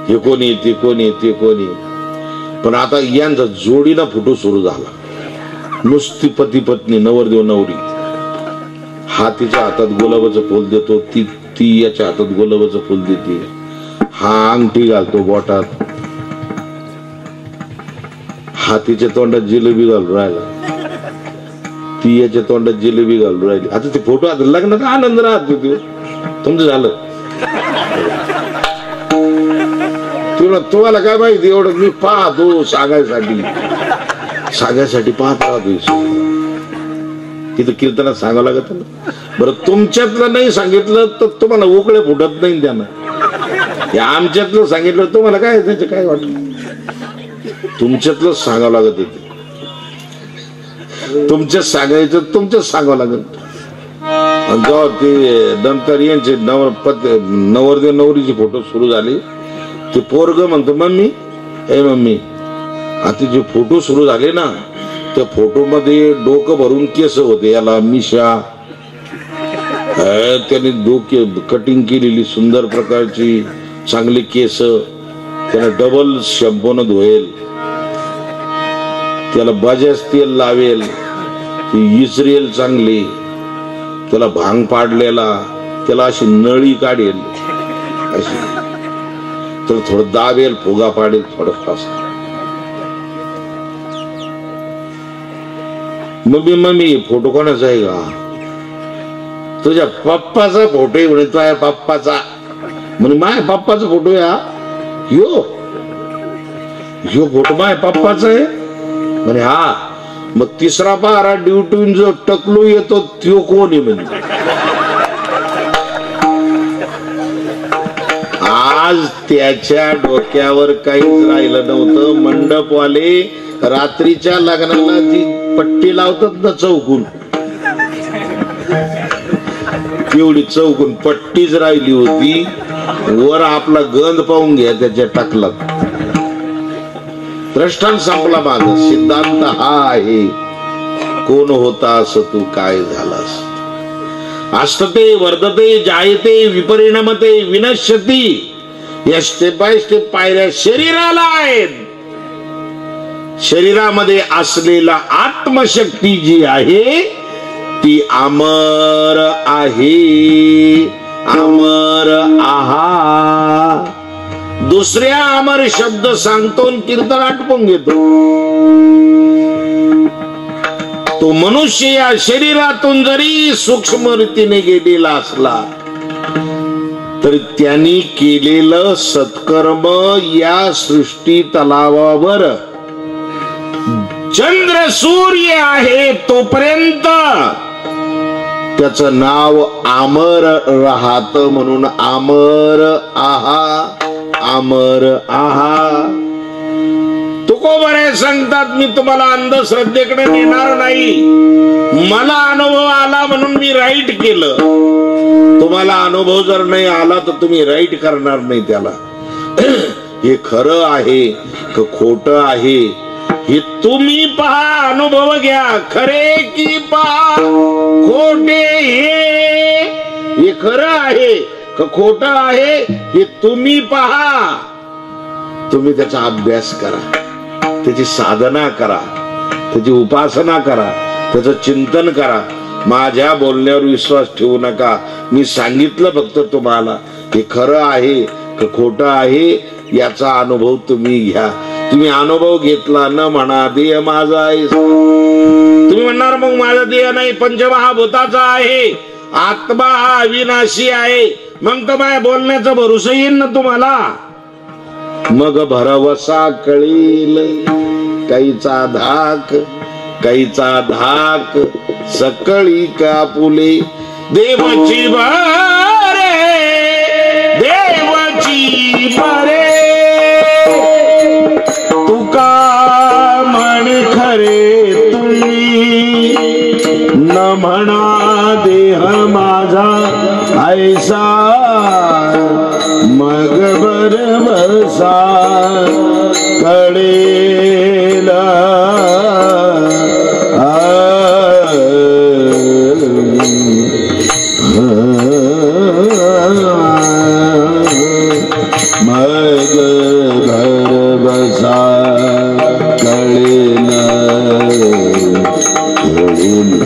हे कोण येते कोण येते कोण येते. पण आता यांचा जोडीला फोटो सुरू झाला. नुसती पती पत्नी, नवरदेव नवरी. हा तिच्या हातात गुलाबाचं फुल देतो, ती याच्या हातात गुलाबाचं फुल देते. हा अंगठी घालतो बोटात, हा तिच्या तोंडात जिलेबी घालून राहिला, ती याच्या तोंडात जिलेबी घालून राहिली. आता ते फोटो, आता लग्नाचा आनंद राहतो ते तुमचं झालं. तुम्हाला काय माहिती एवढं? मी पाहतो सांगायसाठी पाहत राहतो. तिथं कीर्तनात सांगावं लागत ना. बरं तुमच्यातलं नाही सांगितलं तर तुम्हाला उकळे फुटत नाही त्यांना. आमच्यातलं सांगितलं तुम्हाला काय त्याचं काय वाटलं? तुमच्यातलं सांगावं लागत होते. तुमच्यात सांगायचं, तुमच्यात सांगावं लागत. जेव्हा ते नंतर यांचे नवरदेव नवरीचे फोटो सुरू झाले, ते पोरग म्हणतो मम्मी ए मम्मी, आता जे फोटो सुरू झाले ना, त्या फोटो मध्ये डोकं भरून केस होते, याला मिशा, त्याने डोके कटिंग केलेली सुंदर प्रकारची चांगली केस, त्याने डबल शॅम्पून धुवेल. त्याला बजाज तेल लावेल, ती इस्रेल चांगली, त्याला भांग पाडलेला, त्याला अशी नळी काढेल अशी, तर थोडं दाबेल, फुगा पाडेल थोडं फास्ट. मम्मी फोटो कोणाचा आहे का? तुझ्या पप्पाचा फोटो आहे म्हणे. तुझ्या पप्पाचा म्हणे. माय पप्पाचा फोटो आहे हा? ह्यो फोटो माय पप्पाचा आहे म्हणे. हा. मग तिसरा पारा ड्युटीन जो टकलू येतो त्यो कोण आहे म्हणजे? आज त्याच्या डोक्यावर काहीच राहिलं नव्हतं. मंडपवाले रात्रीच्या लग्नाला जी पट्टी लावतात ना चौकून, तेवढी चौकून पट्टीच राहिली होती. वर आपला गंध पाहून घ्या त्याच्या टाकलात. दृष्टांत संपला. माझा सिद्धांत हा आहे, कोण होता असं तू काय झालास. असते वर्धते जायते विपरिणामते विनश्यती, या स्टेप बाय स्टेप पायऱ्या शरीराला आहेत. शरीरामध्ये असलेला आत्मशक्ती जी आहे ती अमर आहे. अमर आहा. दुसऱ्या अमर शब्द सांगतो कीर्तन आटपून घेतो. तो मनुष्य या शरीरातून जरी सूक्ष्म रीतीने गेलेला असला तरी त्यांनी केलेलं सत्कर्म या सृष्टी तलावावर चंद्र सूर्य आहे तोपर्यंत त्याचं नाव अमर राहत. म्हणून अमर आहा. अमर आहा. तुकोबरे सांगतात, मी तुम्हाला अंधश्रद्धेकडे नेणार नाही. मला अनुभव आला म्हणून मी राईट केलं. तुम्हाला अनुभव जर नाही आला तर तुम्ही राईट करणार नाही त्याला. हे खरं आहे का खोटं आहे हे तुम्ही पहा, अनुभव घ्या. खरे की पहा खोटे, हे खरं आहे का खोटं आहे हे तुम्ही पहा. तुम्ही त्याचा अभ्यास करा, त्याची साधना करा, त्याची उपासना करा, त्याचं चिंतन करा. माझ्या बोलण्यावर विश्वास ठेवू नका. मी सांगितलं फक्त तुम्हाला. हे खरं आहे का खोटं आहे याचा अनुभव तुम्ही घ्या. तुम्ही अनुभव घेतला न म्हणा देह माझा आहे. तुम्ही म्हणणार मग माझा देह नाही, पंचमहाभूताचा आहे, आत्मा हा अविनाशी आहे. मग तर माझ्या बोलण्याचा भरोसा येईल ना तुम्हाला. मग भरवसा कळील काहीचा धाक, काहीचा धाक सकळी कापुले. देवची बरे, देवची बरे, तुका म्हण खरे तुम्ही, न म्हणा देह माझा ऐसा. मग बरबसा कळेला. मग बरबसा कळेला. मग